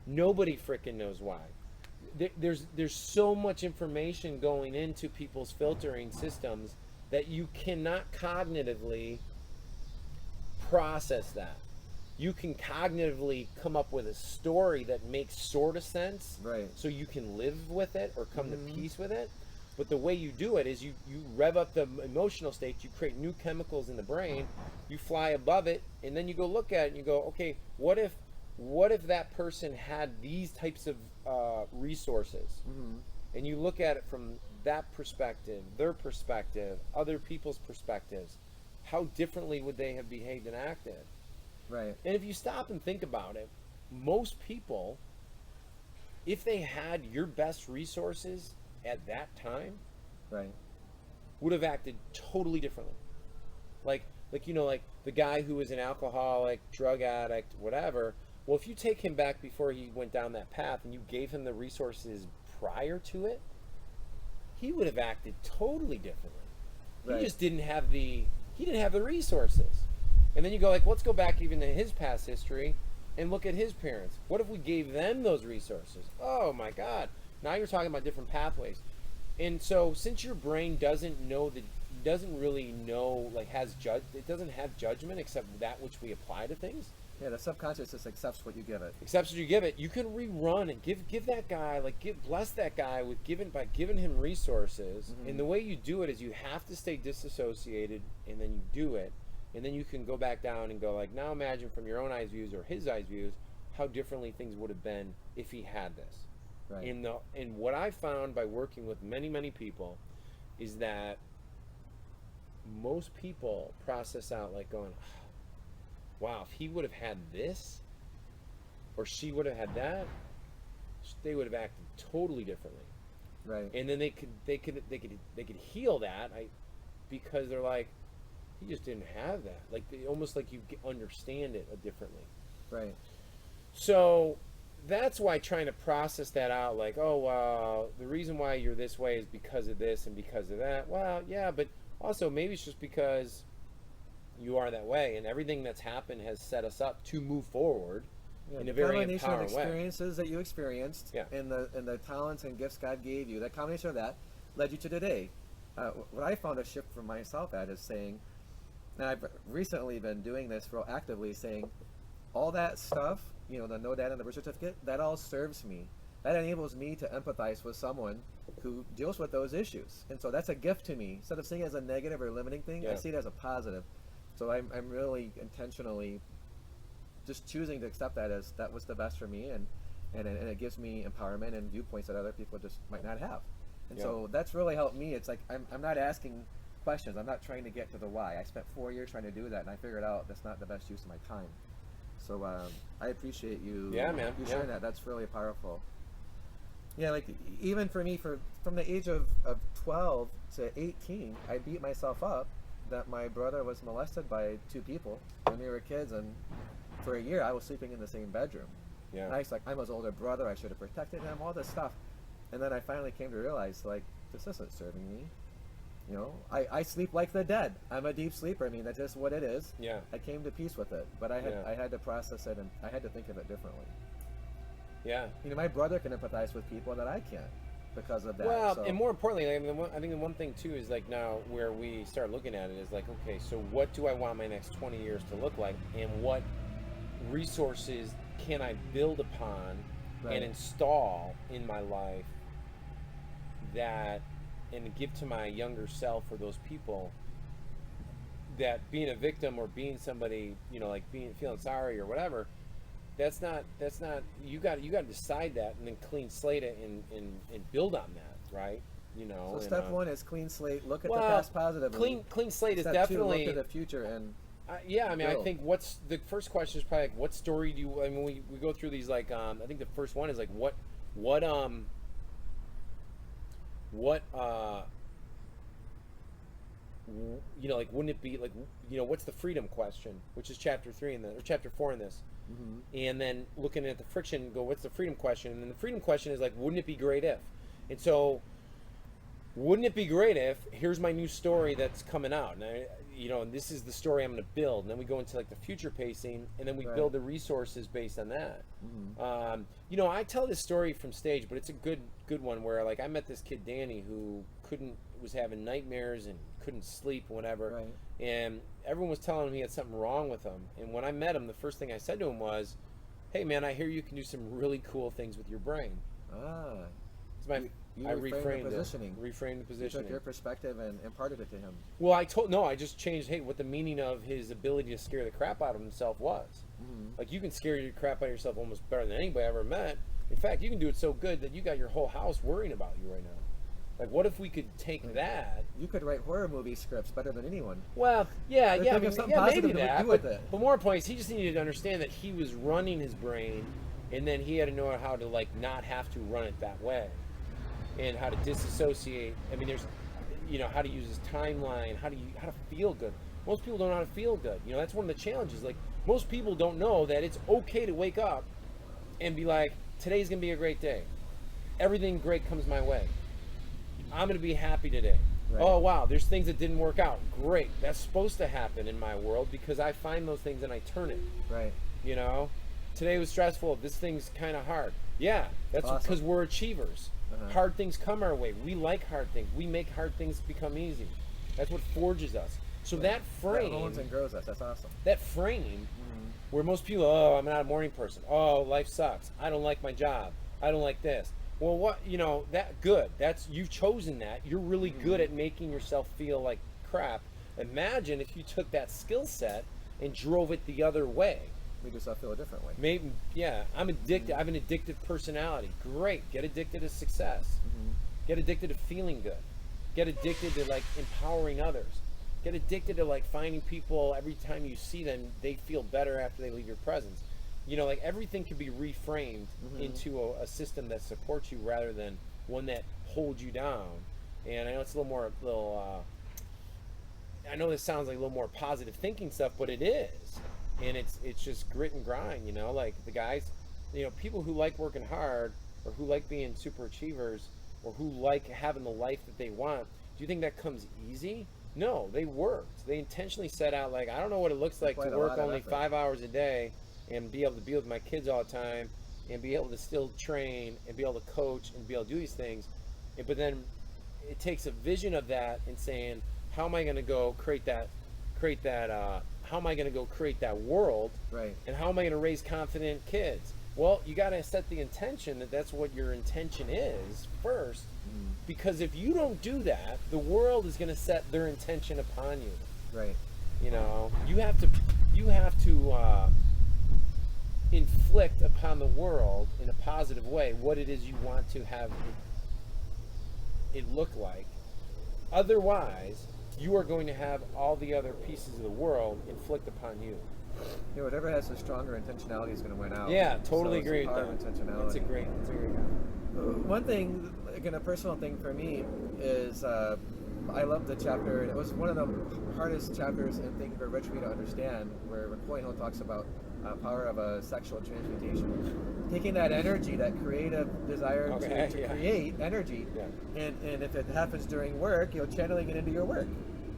Nobody frickin' knows why. There's so much information going into people's filtering systems that you cannot cognitively process that. You can cognitively come up with a story that makes sort of sense, Right. so you can live with it or come to peace with it. But the way you do it is you rev up the emotional state, you create new chemicals in the brain, you fly above it, and then you go look at it and you go, okay, what if that person had these types of resources? And you look at it from that perspective, their perspective, other people's perspectives. How differently would they have behaved and acted? Right. And if you stop and think about it, most people, if they had your best resources at that time, Right. would have acted totally differently. Like the guy who was an alcoholic, drug addict, whatever. Well, if you take him back before he went down that path and you gave him the resources prior to it, he would have acted totally differently. Right. He just didn't have the resources. And then you go, like, let's go back even to his past history and look at his parents. What if we gave them those resources? Oh my God. Now you're talking about different pathways. And so since your brain doesn't really know, like, it doesn't have judgment except that which we apply to things. Yeah, the subconscious just accepts what you give it. Accepts what you give it. You can rerun and give that guy, like, bless that guy by giving him resources. And the way you do it is you have to stay disassociated, and then you do it. And then you can go back down and go, like, now imagine from your own eyes views or his eyes views how differently things would have been if he had this. Right. And what I found by working with many, many people is that most people process out, like, going, wow, if he would have had this or she would have had that, they would have acted totally differently. Right. And then they could heal that because they're like, he just didn't have that. Like almost like you understand it differently. Right. So that's why trying to process that out, like, oh, the reason why you're this way is because of this and because of that. Well, yeah, but also maybe it's just because you are that way, and everything that's happened has set us up to move forward in a very combination of empowering way. experiences that you experienced, Yeah. and the talents and gifts God gave you. That combination of that led you to today. What I found a shift for myself at is saying, and I've recently been doing this real actively, saying, all that stuff, the no dad and the birth certificate, that all serves me. That enables me to empathize with someone who deals with those issues. And so that's a gift to me. Instead of seeing it as a negative or limiting thing, I see it as a positive. So I'm really intentionally just choosing to accept that as that was the best for me, and it gives me empowerment and viewpoints that other people just might not have. And so that's really helped me. It's like I'm not asking questions. I'm not trying to get to the why. I spent 4 years trying to do that, and I figured out that's not the best use of my time. So I appreciate you, you sharing that. That's really powerful. Yeah, like even for me, from the age of 12 to 18, I beat myself up that my brother was molested by 2 people when we were kids, and for a year I was sleeping in the same bedroom. Yeah. And I was like, I'm his older brother, I should have protected him, all this stuff. And then I finally came to realize, like, this isn't serving me. I sleep like the dead. I'm a deep sleeper. I mean, that's just what it is. Yeah. I came to peace with it, but I had to process it, and I had to think of it differently. Yeah. My brother can empathize with people that I can't because of that. Well, so. and more importantly, I think the one thing too is like now where we start looking at it is like, okay, so what do I want my next 20 years to look like, and what resources can I build upon and install in my life that, and give to my younger self or those people, that being a victim or being somebody, like feeling sorry or whatever, that's not you got to decide that and then clean slate it and build on that, right? So step 1 is clean slate. Look at the past positively. Clean slate is step definitely 2, look to the future and I build. think what's the first question is probably like, what story do you? I mean, we go through these like I think the first one is like what like wouldn't it be like what's the freedom question, which is chapter 3 or chapter 4 in this. Mm-hmm. And then looking at the friction, go, what's the freedom question? And then the freedom question is like, wouldn't it be great if? And so, wouldn't it be great if? Here's my new story that's coming out, and and this is the story I'm going to build. And then we go into like the future pacing, and then we build the resources based on that. Mm-hmm. I tell this story from stage, but it's a good one where like I met this kid Danny who was having nightmares and couldn't sleep, whatever. And everyone was telling him he had something wrong with him. And when I met him, the first thing I said to him was, "Hey man, I hear you can do some really cool things with your brain." I reframed the positioning. You took your perspective and imparted it to him. Well, I just changed, what the meaning of his ability to scare the crap out of himself was. Mm-hmm. Like, you can scare the crap out of yourself almost better than anybody I ever met. In fact, you can do it so good that you got your whole house worrying about you right now. Like, what if we could take that? You could write horror movie scripts better than anyone. Well, maybe that. Do with it. But more points, he just needed to understand that he was running his brain, and then he had to know how to like not have to run it that way, and how to disassociate. I mean, there's, how to use his timeline, how to feel good. Most people don't know how to feel good. That's one of the challenges. Like, most people don't know that it's okay to wake up and be like, today's gonna be a great day. Everything great comes my way. I'm going to be happy today. Right. Oh, wow, there's things that didn't work out. Great. That's supposed to happen in my world because I find those things and I turn it. Right. Today was stressful. This thing's kind of hard. Yeah, that's because we're achievers. Uh-huh. Hard things come our way. We like hard things. We make hard things become easy. That's what forges us. So that frame... That hones and grows us. That's awesome. That frame where most people, oh, I'm not a morning person. Oh, life sucks. I don't like my job. I don't like this. Well, what, that good. You've chosen that. You're really good at making yourself feel like crap. Imagine if you took that skill set and drove it the other way. Make yourself feel a different way. Maybe, yeah. I'm addicted. I have an addictive personality. Great. Get addicted to success. Get addicted to feeling good. Get addicted to like empowering others. Get addicted to like finding people every time you see them, they feel better after they leave your presence. Like everything can be reframed into a system that supports you rather than one that holds you down. And I know it's a little I know this sounds like a little more positive thinking stuff, but it is, and it's just grit and grind. You know, like the guys, you know, people who like working hard or who like being super achievers or who like having the life that they want. Do you think that comes easy? No, they worked. They intentionally set out like, I don't know what it looks like Quite to a work lot of only effort. 5 hours a day and be able to be with my kids all the time and be able to still train and be able to coach and be able to do these things. But then it takes a vision of that and saying, how am I going to go create that, how am I going to go create that world? Right. And how am I going to raise confident kids? Well, you got to set the intention that that's what your intention is first, because if you don't do that, the world is going to set their intention upon you. Right. You know, you have to inflict upon the world in a positive way what it is you want to have it look like. Otherwise, you are going to have all the other pieces of the world inflict upon you. You know, whatever has the stronger intentionality is going to win out. Yeah, totally it's agree the with power of that. intentionality. That's a great One thing, again, a personal thing for me is I love the chapter, and it was one of the hardest chapters in Thinking for Rich for me to understand, where Napoleon Hill talks about power of a sexual transmutation. Taking that energy, that creative desire to create energy, and if it happens during work, channeling it into your work.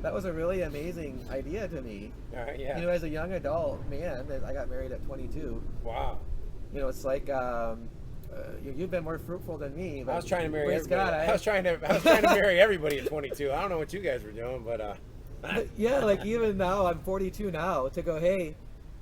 That was a really amazing idea to me. Yeah. You know, as a young adult man, I got married at 22. Wow. You know, it's like you've been more fruitful than me. But I was trying to marry praise everybody. God, I was trying to marry everybody at 22. I don't know what you guys were doing, but yeah, like even now, I'm 42 now. To go, hey,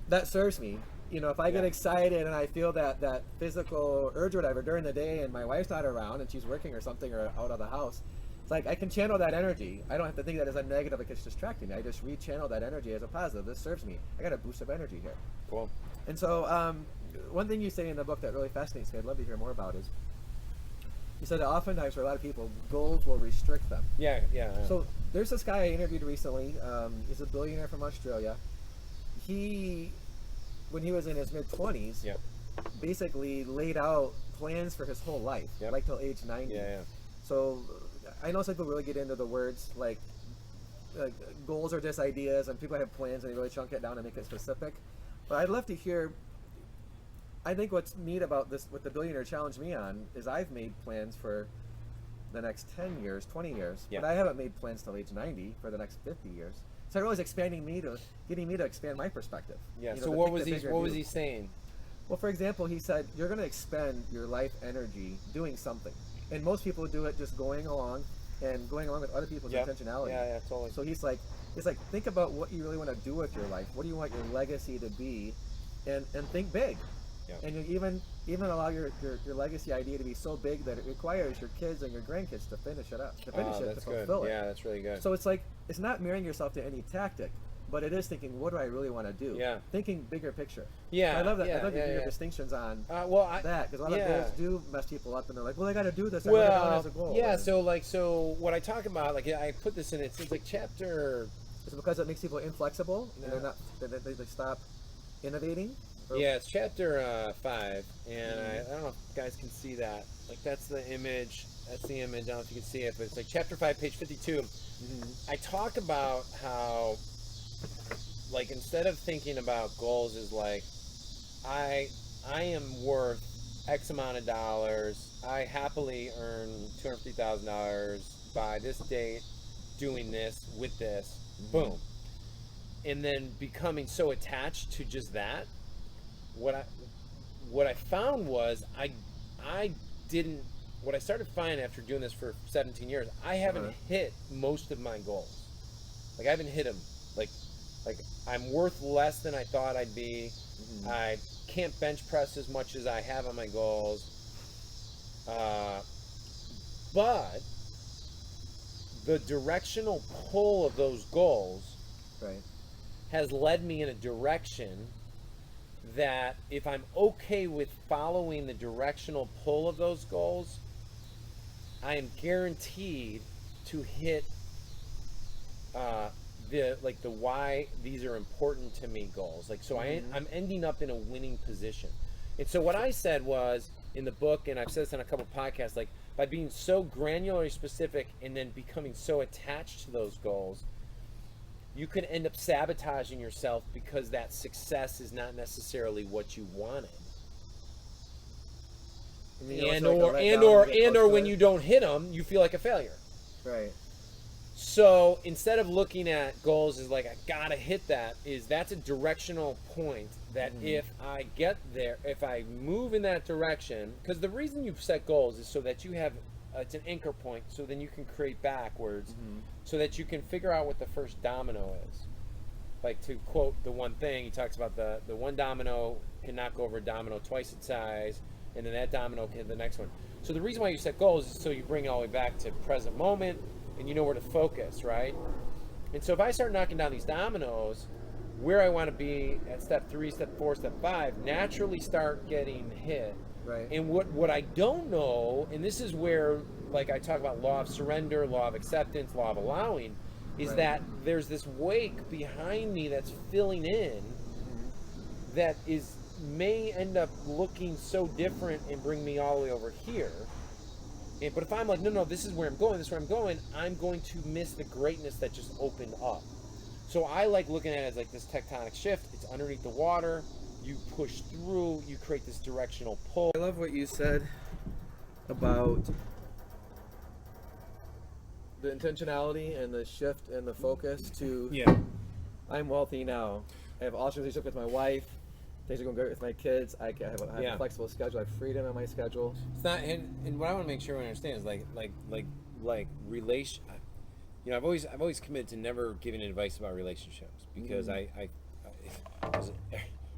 that serves me. You know, if I get excited and I feel that physical urge or whatever during the day, and my wife's not around and she's working or something or out of the house, it's like I can channel that energy. I don't have to think that as a negative, like it's distracting me. I just re-channel that energy as a positive. This serves me. I got a boost of energy here. Cool. And so, one thing you say in the book that really fascinates me, I'd love to hear more about, is you said that oftentimes for a lot of people, goals will restrict them. Yeah. So there's this guy I interviewed recently. He's a billionaire from Australia. He, when he was in his mid-20s, basically laid out plans for his whole life, like till age 90. Yeah. So I know some people really get into the words like goals are just ideas, and people have plans and they really chunk it down and make it specific. But I'd love to hear. I think what's neat about this, what the billionaire challenged me on, is I've made plans for the next 10 years, 20 years, but I haven't made plans till age 90 for the next 50 years. So it really is getting me to expand my perspective. Yeah. You know, So what was he saying? Well, for example, he said you're going to expend your life energy doing something, and most people do it just going along with other people's intentionality. Yeah, totally. So he's like, think about what you really want to do with your life. What do you want your legacy to be, and think big. Yeah. And you even allow your legacy idea to be so big that it requires your kids and your grandkids to finish it up, to fulfill it. Yeah, that's really good. So it's like, it's not marrying yourself to any tactic, but it is thinking, what do I really want to do? Yeah. Thinking bigger picture. Yeah. So I love that. Yeah, I love to hear your distinctions on that, because a lot of goals do mess people up, and they're like, well, I got to do this. I wrote it down as a goal. Yeah. So what I talk about, like I put this in, it's like chapter. Is it because it makes people inflexible and they're not, they stop innovating? Yeah, it's chapter 5, and I don't know if you guys can see that. Like that's the image. That's the image. I don't know if you can see it, but it's like chapter 5, page 52. I talk about how, like, instead of thinking about goals as like, I am worth X amount of dollars. I happily earn $250,000 by this date, doing this with this. Boom. And then becoming so attached to just that. What I found was I didn't. What I started finding after doing this for 17 years, I haven't hit most of my goals. Like I haven't hit them. Like I'm worth less than I thought I'd be. I can't bench press as much as I have on my goals. But the directional pull of those goals has led me in a direction that if I'm okay with following the directional pull of those goals, I am guaranteed to hit the why these are important to me goals. Like, so I'm ending up in a winning position. And so what I said was in the book, and I've said this on a couple podcasts, like by being so granularly specific and then becoming so attached to those goals, you can end up sabotaging yourself because that success is not necessarily what you wanted. I mean, And also, like, a or letdown to get close to when it. you don't hit them, you feel like a failure. Right. So instead of looking at goals as like I gotta hit that, that's a directional point that if I get there, if I move in that direction, because the reason you set goals is so that you have it's an anchor point, so then you can create backwards, so that you can figure out what the first domino is. Like, to quote the one thing, he talks about the one domino can knock over a domino twice its size, and then that domino can hit the next one. So the reason why you set goals is so you bring it all the way back to present moment, and you know where to focus, right? And so if I start knocking down these dominoes, where I want to be at step 3, step 4, step 5, naturally start getting hit. Right. And what I don't know, and this is where, like, I talk about law of surrender, law of acceptance, law of allowing, is Right. that there's this wake behind me that's filling in that may end up looking so different and bring me all the way over here. But if I'm like, no, this is where I'm going, I'm going to miss the greatness that just opened up. So I like looking at it as like this tectonic shift. It's underneath the water. You push through. You create this directional pull. I love what you said about the intentionality and the shift and the focus to I'm wealthy now. I have awesome relationship with my wife. Things are going great with my kids. I have a flexible schedule. I have freedom in my schedule. It's not, and what I want to make sure we understand is like relation. You know, I've always committed to never giving advice about relationships because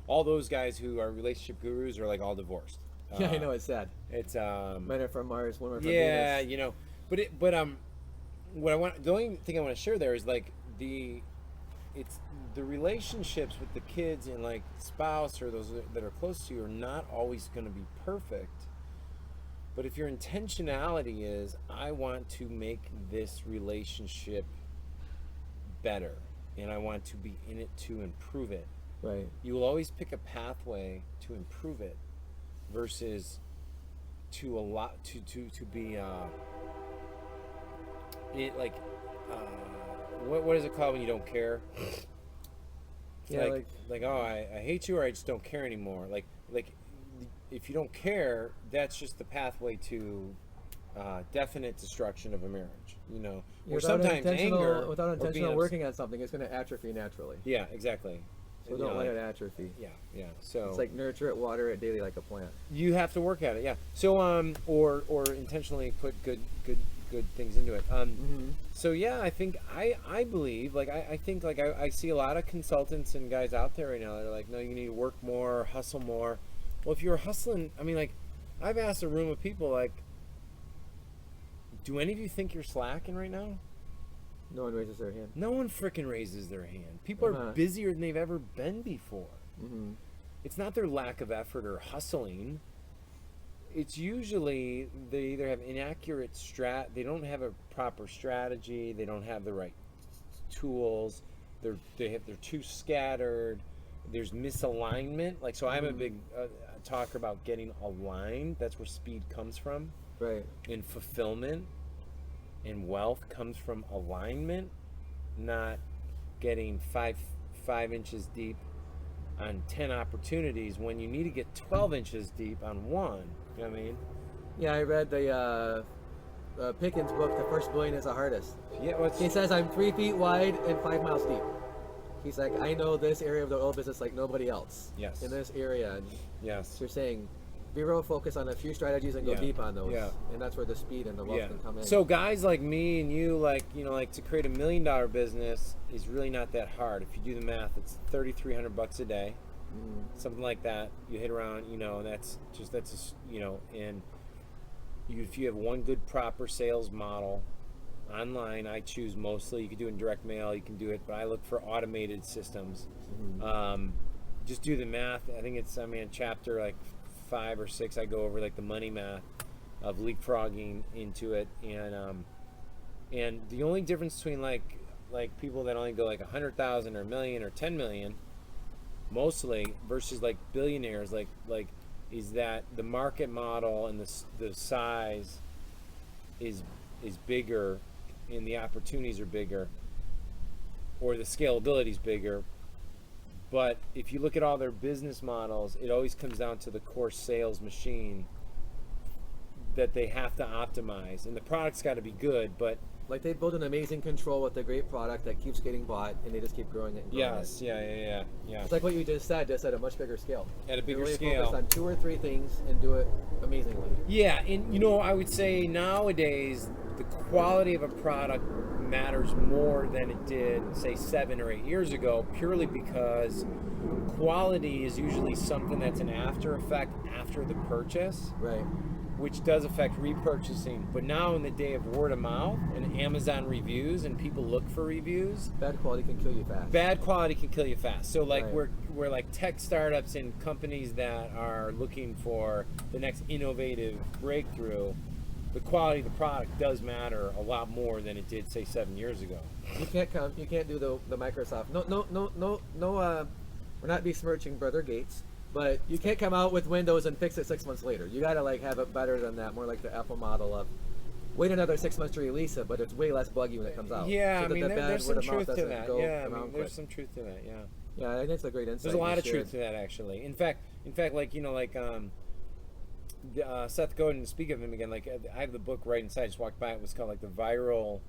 all those guys who are relationship gurus are like all divorced. Yeah, I know, it's sad. It's Men are from Mars, women are from yeah, Venus. you know, but the only thing I want to share there is like the relationships with the kids and like spouse or those that are close to you are not always going to be perfect. But if your intentionality is, I want to make this relationship better and I want to be in it to improve it, Right. you will always pick a pathway to improve it versus to be what is it called when you don't care? Yeah, like oh, I hate you, or I just don't care anymore. Like if you don't care, that's just the pathway to definite destruction of a marriage. You know, or without sometimes anger without or being intentional working on something, it's going to atrophy naturally. Yeah, exactly. So You don't know, let like- it atrophy. Yeah. So It's like nurture it, water it daily like a plant. you have to work at it. Yeah. So or intentionally put good things into it. So yeah, I think I believe I think I see a lot of consultants and guys out there right now that are like, no, you need to work more, hustle more. Well, if you're hustling, I mean, like, I've asked a room of people, like, do any of you think you're slacking right now? No one raises their hand. No one freaking raises their hand. People are busier than they've ever been before. It's not their lack of effort or hustling. It's usually they either have inaccurate they don't have a proper strategy, they don't have the right tools, they're too scattered, there's misalignment. Like, so I'm a big talker about getting aligned. That's where speed comes from. Right. And fulfillment and wealth comes from alignment, not getting five inches deep on 10 opportunities when you need to get 12 inches deep on one. You know what I mean? Yeah, I read the Pickens book, The First Billion is the Hardest. Yeah, well, He says, I'm 3 feet wide and 5 miles deep. He's like, I know this area of the oil business like nobody else. Yes. In this area. And yes. so you're saying, be real focus on a few strategies and go deep on those. Yeah. And that's where the speed and the wealth can come in. So guys like me and you, like, you know, like, to create $1 million business is really not that hard. If you do the math, it's $3,300 a day. Something like that. You hit around, you know, you know, and if you have one good proper sales model online, I choose mostly. You can do it in direct mail, you can do it, but I look for automated systems. Just do the math. I think it's, in chapter like 5 or 6, I go over like the money math of leapfrogging into it, and the only difference between like people that only go like 100,000 or 1 million or 10 million mostly versus like billionaires, like is that the market model and the size is bigger and the opportunities are bigger. or the scalability is bigger. But if you look at all their business models, it always comes down to the core sales machine that they have to optimize, and the product's got to be good. But Like they build an amazing control with a great product that keeps getting bought, and they just keep growing it. And growing yes, it. yeah. It's like what you just said at a much bigger scale. At a bigger really scale. Focus on 2 or 3 things and do it amazingly. Yeah, and you know, I would say nowadays the quality of a product matters more than it did, say, 7 or 8 years ago, purely because quality is usually something that's an after effect after the purchase, Right. which does affect repurchasing. But now in the day of word of mouth and Amazon reviews and people look for reviews, Bad quality can kill you fast. bad quality can kill you fast. So like Right. we're like tech startups and companies that are looking for the next innovative breakthrough. The quality of the product does matter a lot more than it did, say, 7 years ago. You can't do the Microsoft. No. We're not besmirching Brother Gates, but you can't come out with Windows and fix it 6 months later. You got to like have it better than that, more like the Apple model of wait another 6 months to release it, but it's way less buggy when it comes out. Yeah, So I that mean, the bad there's word some of mouth truth to doesn't that. go Yeah, I around mean, quick. there's some truth to that. Yeah, Yeah, I think it's a great insight. there's a lot you of truth shared. to that actually. In fact, like Seth Godin, to speak of him again, like I have the book right inside. I just walked by it. It was called like the viral,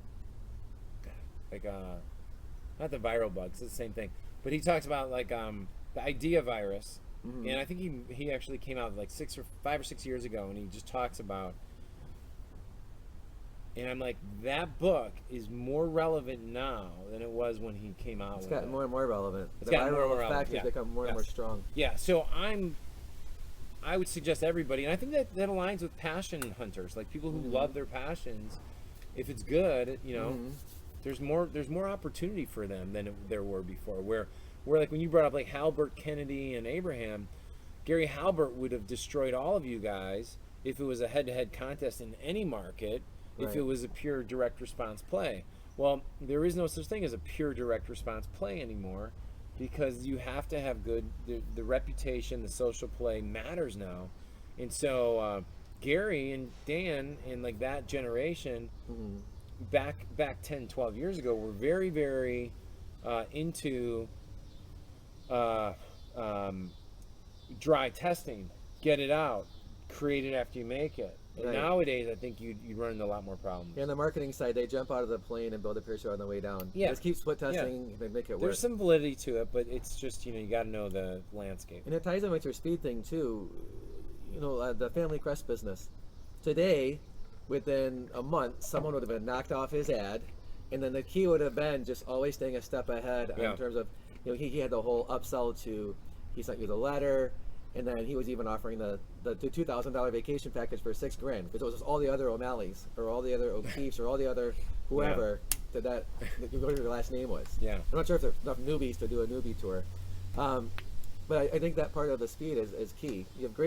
not the viral bugs. It's the same thing. But he talks about like the idea virus, and I think he actually came out like 5 or 6 years ago, and he just talks about. And I'm like, that book is more relevant now than it was when he came out. It's with gotten it. more and more relevant. It's The gotten more and viral more effect relevant, has become more and more strong. Yeah, so I would suggest everybody, and I think that aligns with passion hunters, like people who love their passions. If it's good, you know, there's more opportunity for them than there were before. Where like when you brought up like Halbert, Kennedy, and Abraham, Gary Halbert would have destroyed all of you guys if it was a head-to-head contest in any market. If Right. it was a pure direct response play. Well, there is no such thing as a pure direct response play anymore, because you have to have the reputation, the social play matters now. And so Gary and Dan and like that generation back 10, 12 years ago were very, very into dry testing, get it out, create it after you make it. And Right. nowadays, I think you'd run into a lot more problems. Yeah, on the marketing side, they jump out of the plane and build a parachute on the way down. Yeah. Just keep split testing and make it work. There's some validity to it, but it's just, you got to know the landscape. And it ties in with your speed thing too. The Family Crest business. Today, within a month, someone would have been knocked off his ad, and then the key would have been just always staying a step ahead Yeah. in terms of, he had the whole upsell to, he sent you the letter, and then he was even offering the $2,000 vacation package for $6,000, because it was all the other O'Malley's or all the other O'Keefe's or all the other whoever that whatever your last name was. Yeah. I'm not sure if there's enough newbies to do a newbie tour, but I think that part of the speed is key. You have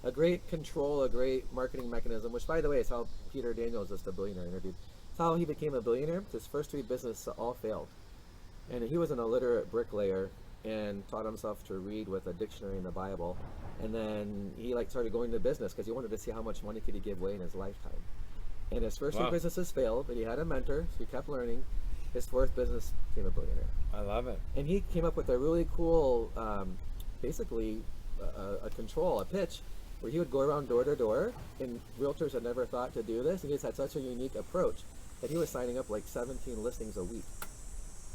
a great control, a great marketing mechanism, which by the way is how Peter Daniels, just a billionaire interviewed. It's how he became a billionaire. His first 3 businesses all failed, and he was an illiterate bricklayer and taught himself to read with a dictionary in the Bible, and then he started going to business because he wanted to see how much money could he give away in his lifetime. And his first 3 businesses failed, but he had a mentor, so he kept learning. His 4th business became a billionaire. I love it. And he came up with a really cool, basically a pitch, where he would go around door to door, and realtors had never thought to do this, and he just had such a unique approach that he was signing up like 17 listings a week.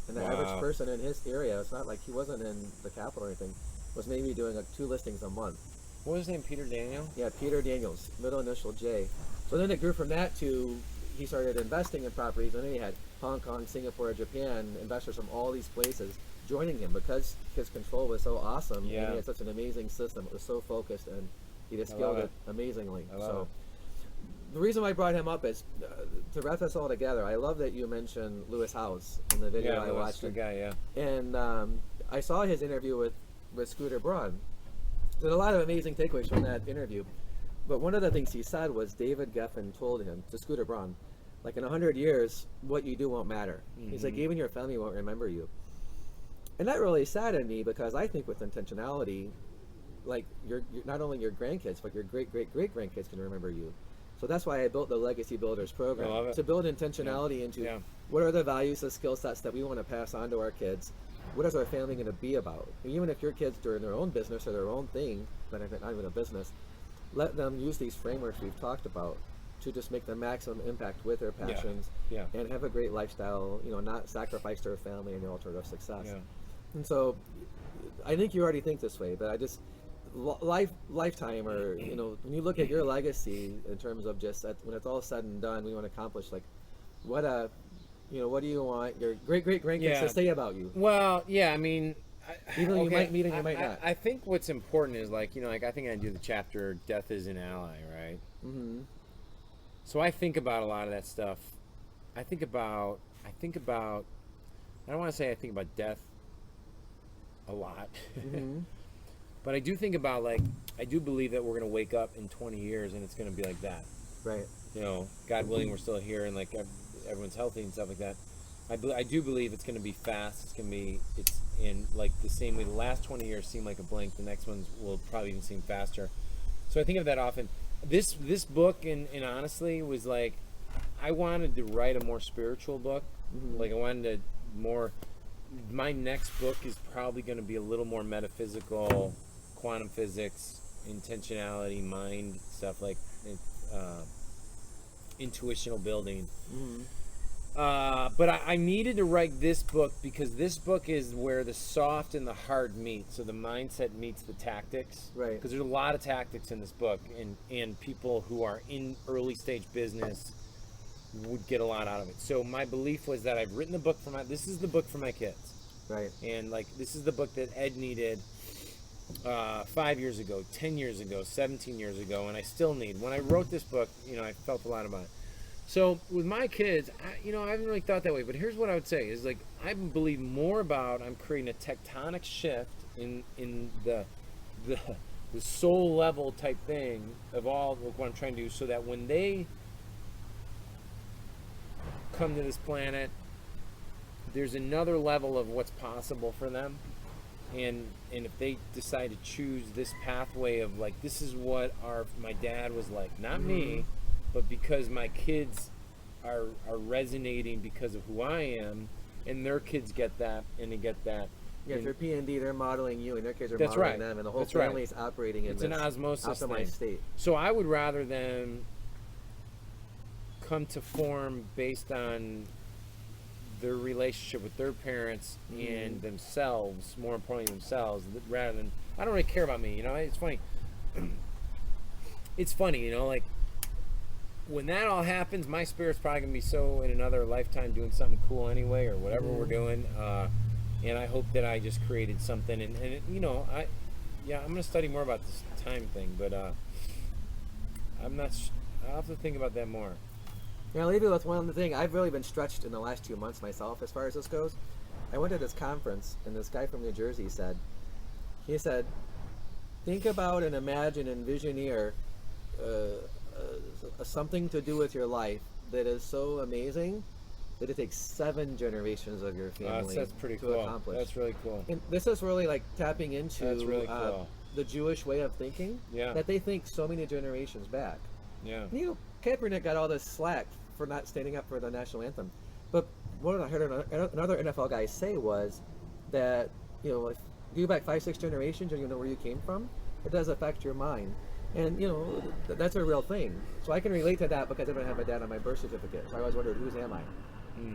And the average person in his area, it's not like he wasn't in the capital or anything, was maybe doing like 2 listings a month. What was his name? Peter Daniel? Yeah, Peter Daniels, middle initial J. So then it grew from that to he started investing in properties, and then he had Hong Kong, Singapore, Japan, investors from all these places joining him because his control was so awesome, and he had such an amazing system. It was so focused, and he just scaled it amazingly. The reason why I brought him up is to wrap this all together. I love that you mentioned Lewis Howes in the video I watched. Good guy, yeah. And I saw his interview with Scooter Braun. There's a lot of amazing takeaways from that interview. But one of the things he said was David Geffen told him, to Scooter Braun, like in 100 years, what you do won't matter. He's like, even your family won't remember you. And that really saddened me, because I think with intentionality, like you're not only your grandkids, but your great-great-great-grandkids can remember you. So that's why I built the Legacy Builders program, I love it. to build intentionality into Yeah. what are the values, the skill sets that we want to pass on to our kids. What is our family going to be about? Even if your kids are in their own business or their own thing, but not even a business, let them use these frameworks we've talked about to just make the maximum impact with their passions Yeah. and have a great lifestyle, not sacrifice their family in the altar of success. Yeah. And so I think you already think this way, but I just lifetime, or when you look at your legacy in terms of just when it's all said and done, we want to accomplish, like, what do you want your great grandkids to say about you? Well, yeah, I mean, Even though you might meet and you might not. I think what's important is like I think I do the chapter "Death is an Ally," right? Mm-hmm. So I think about a lot of that stuff. I think about. I don't want to say I think about death a lot, Mm-hmm. but I do think about, like, I do believe that we're gonna wake up in 20 years and it's gonna be like that. Right. God willing, we're still here and like everyone's healthy and stuff like that. I do believe it's going to be fast. It's in like the same way the last 20 years seem like a blink. The next ones will probably even seem faster. So I think of that often. This book, and honestly, was like, I wanted to write a more spiritual book. Mm-hmm. Like I wanted to my next book is probably going to be a little more metaphysical, quantum physics, intentionality, mind stuff, like intuitional building. Mm-hmm. But I needed to write this book because this book is where the soft and the hard meet. So the mindset meets the tactics. Right. Because there's a lot of tactics in this book, and people who are in early stage business would get a lot out of it. So my belief was that I've written the book this is the book for my kids. Right. And like, this is the book that Ed needed 5 years ago, 10 years ago, 17 years ago, and I still need. When I wrote this book, I felt a lot about it. So with my kids, I haven't really thought that way, but here's what I would say is, like, I believe more about I'm creating a tectonic shift in the soul level type thing of all of what I'm trying to do, so that when they come to this planet, there's another level of what's possible for them. And if they decide to choose this pathway of, like, this is what my dad was like, not me, but because my kids are resonating because of who I am, and their kids get that, and they get that. Yeah, if you're P&D, they're modeling you, and their kids are That's modeling right. them, and the whole That's right. family is operating in It's this an osmosis optimized thing. state. So I would rather them come to form based on their relationship with their parents and themselves, more importantly themselves, rather than, I don't really care about me, it's funny. It's funny, like, when that all happens, my spirit's probably gonna be so in another lifetime doing something cool anyway, or whatever we're doing, and I hope that I just created something, and I'm gonna study more about this time thing, but I'll have to think about that more. Yeah, I'll leave you with one thing. I've really been stretched in the last 2 months myself as far as this goes. I went to this conference, and this guy from New Jersey said, think about and imagine and visioneer something to do with your life that is so amazing that it takes 7 generations of your family That's pretty to cool. accomplish. That's really cool. And this is really like tapping into That's really cool. the Jewish way of thinking, Yeah. that they think so many generations back. Yeah. Kaepernick got all this slack for not standing up for the national anthem, but what I heard another NFL guy say was that if you go back 5-6 generations and you know where you came from, it does affect your mind, and that's a real thing. So I can relate to that because I don't have my dad on my birth certificate. So I always wondered, whose am I?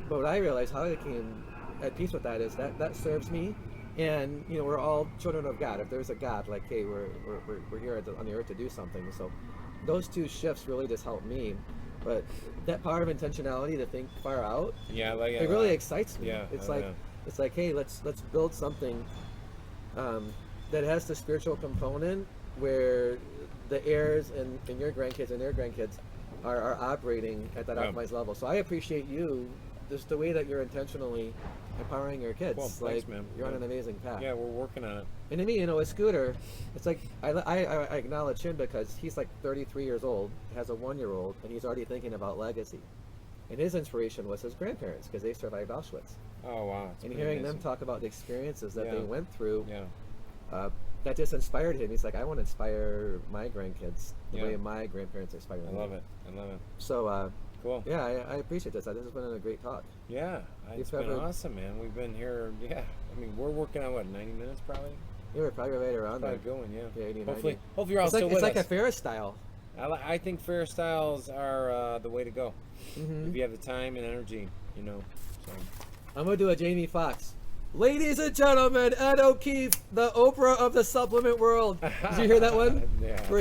But what I realized, how I came at peace with that, is that serves me, and we're all children of God. If there's a God, like, hey, we're here on the earth to do something. So those 2 shifts really just helped me. But that power of intentionality to think far out, it really excites me. Yeah, It's like, hey, let's build something that has the spiritual component where the heirs and your grandkids and their grandkids are operating at that optimized level. So I appreciate you, just the way that you're intentionally empowering your kids. Well, thanks, man. You're on an amazing path. Yeah, we're working on it. And to me, with Scooter, it's like I acknowledge him because he's like 33 years old, has a 1-year-old, and he's already thinking about legacy. And his inspiration was his grandparents because they survived Auschwitz. Oh, wow. And hearing them talk about the experiences that they went through, that just inspired him. He's like, I want to inspire my grandkids the Yeah. way my grandparents inspired me. I love it. I love it. So, Cool. yeah, I appreciate this. This has been a great talk. Yeah, it's You've been covered- awesome, man. We've been here. Yeah, I mean, we're working on what, 90 minutes probably. Yeah, we're probably right around there. Probably going, yeah. Yeah, 80, Hopefully, 90. hopefully you're all It's like, still it's with like a us. Ferris style. I think fair styles are the way to go Mm-hmm. if you have the time and energy, you know. So. I'm gonna do a Jamie Foxx. Ladies and gentlemen, Ed O'Keefe, the Oprah of the supplement world. Did you hear that one? Yeah. For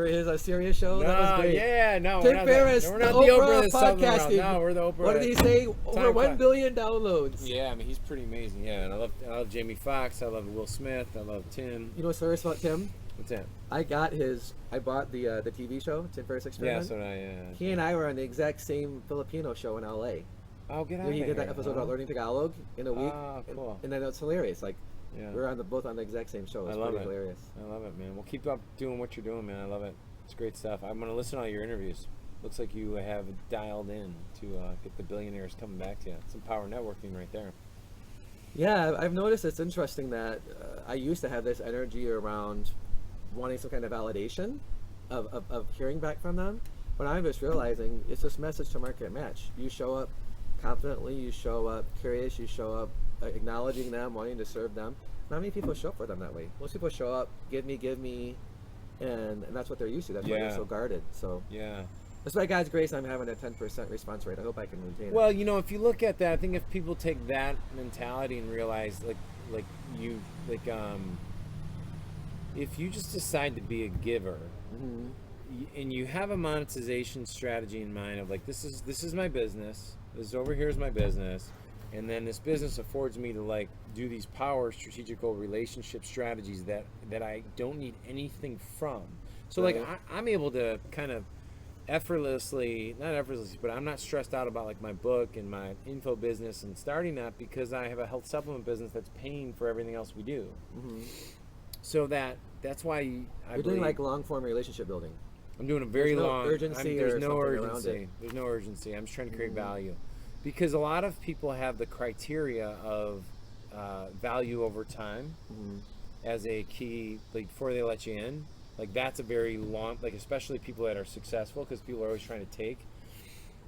his Sirius show? No, That was great. yeah, no, Tim Ferriss, we're the not the Oprah Oprah of of supplement world. podcasting. No, we're the Oprah. What did he say? Over Time 1 clock. billion downloads. Yeah, I mean, he's pretty amazing. Yeah, and I love Jamie Foxx. I love Will Smith. I love Tim. You know what's hilarious about Tim? What's that? I bought the TV show, Tim Ferriss Yeah, Experiment. so He and I were on the exact same Filipino show in LA. Oh, get out He of did that here, episode huh? about learning Tagalog in a week. Oh, cool. And then it's hilarious. Like, Yeah. we're both on the exact same show. It's I love pretty it. hilarious. I love it, man. Well, keep up doing what you're doing, man. I love it. It's great stuff. I'm gonna listen to all your interviews. Looks like you have dialed in to get the billionaires coming back to you. Some power networking right there. Yeah, I've noticed it's interesting that I used to have this energy around wanting some kind of validation of hearing back from them. But I'm just realizing it's just message to market match. You show up confidently, you show up curious, you show up acknowledging them, wanting to serve them. Not many people show up for them that way. Most people show up, give me, and that's what they're used to. That's why Yeah. they're so guarded. So Yeah. that's by God's grace I'm having a 10% response rate. I hope I can maintain it. Well, you know, if you look at that, I think if people take that mentality and realize, if you just decide to be a giver, Mhm. and you have a monetization strategy in mind of like, this is my business, this over here is my business, and then this business affords me to like do these power strategical relationship strategies that I don't need anything from. So like Right. I'm able to kind of not effortlessly, but I'm not stressed out about like my book and my info business and starting that because I have a health supplement business that's paying for everything else we do. Mhm. So that's why I You're doing like long form relationship building. I'm doing a very There's no long urgency there's or no something around urgency. it. There's no urgency. I'm just trying to create value, because a lot of people have the criteria of value over time as a key, like before they let you in. Like that's a very long, like especially people that are successful, because people are always trying to take.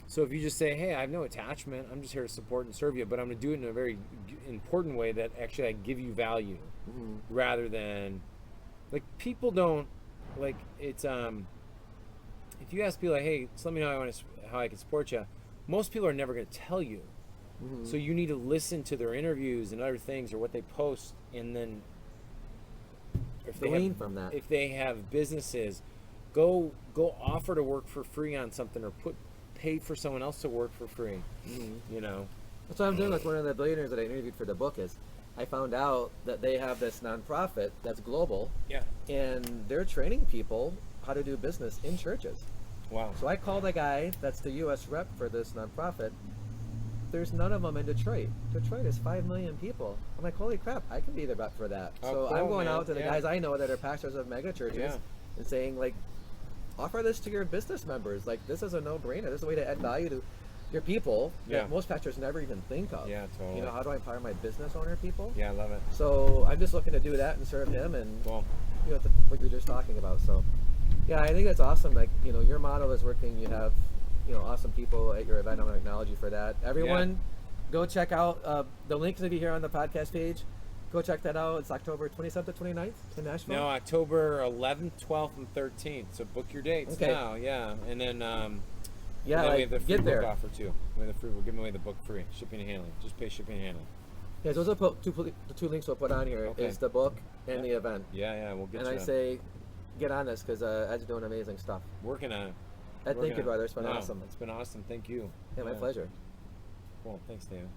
So if you just say, hey, I have no attachment, I'm just here to support and serve you, but I'm going to do it in a very important way that actually I give you value, rather than, like, people don't, like, it's if you ask people like, hey, just let me know how I can support you, most people are never going to tell you. So you need to listen to their interviews and other things or what they post, and then if they Glean have, from that. if they have businesses, go offer to work for free on something, or pay for someone else to work for free. You know. That's what I'm doing with one of the billionaires that I interviewed for the book. Is I found out that they have this nonprofit that's global, Yeah. and they're training people how to do business in churches. Wow. So I called a guy that's the U.S. rep for this nonprofit. There's none of them in Detroit. Detroit is 5 million people. I'm like, holy crap, I can be the rep for that. Oh, So cool, I'm going man. out to the Yeah. guys I know that are pastors of mega churches Yeah. and saying, like, offer this to your business members. Like, this is a no-brainer. This is a way to add value to your people Yeah. that most pastors never even think of. Yeah, totally. You know, how do I empower my business owner people? Yeah, I love it. So I'm just looking to do that and serve him, and Cool. you know, what you were just talking about. So yeah, I think that's awesome. Like, you know, your model is working. You have, you know, awesome people at your event. I want to acknowledge you for that. Everyone, go check out the link's gonna be here on the podcast page. Go check that out. It's October 27th to 29th in Nashville. No, October 11th, 12th, and 13th. So book your dates Okay. now. Yeah, and then yeah, and then like, we have the free get book there. offer too. We have the free. We're giving away the book free, shipping and handling. Just pay shipping and handling. Yeah, those are the two links we'll put on here. Okay. Is the book and Yeah. the event. Yeah, we'll get And you. I say, get on this because Ed's doing amazing stuff. Working on it. Ed, Working thank you, on it. brother. It's been No, awesome. It's been awesome. Thank you. Yeah, my pleasure. Cool. Thanks, David.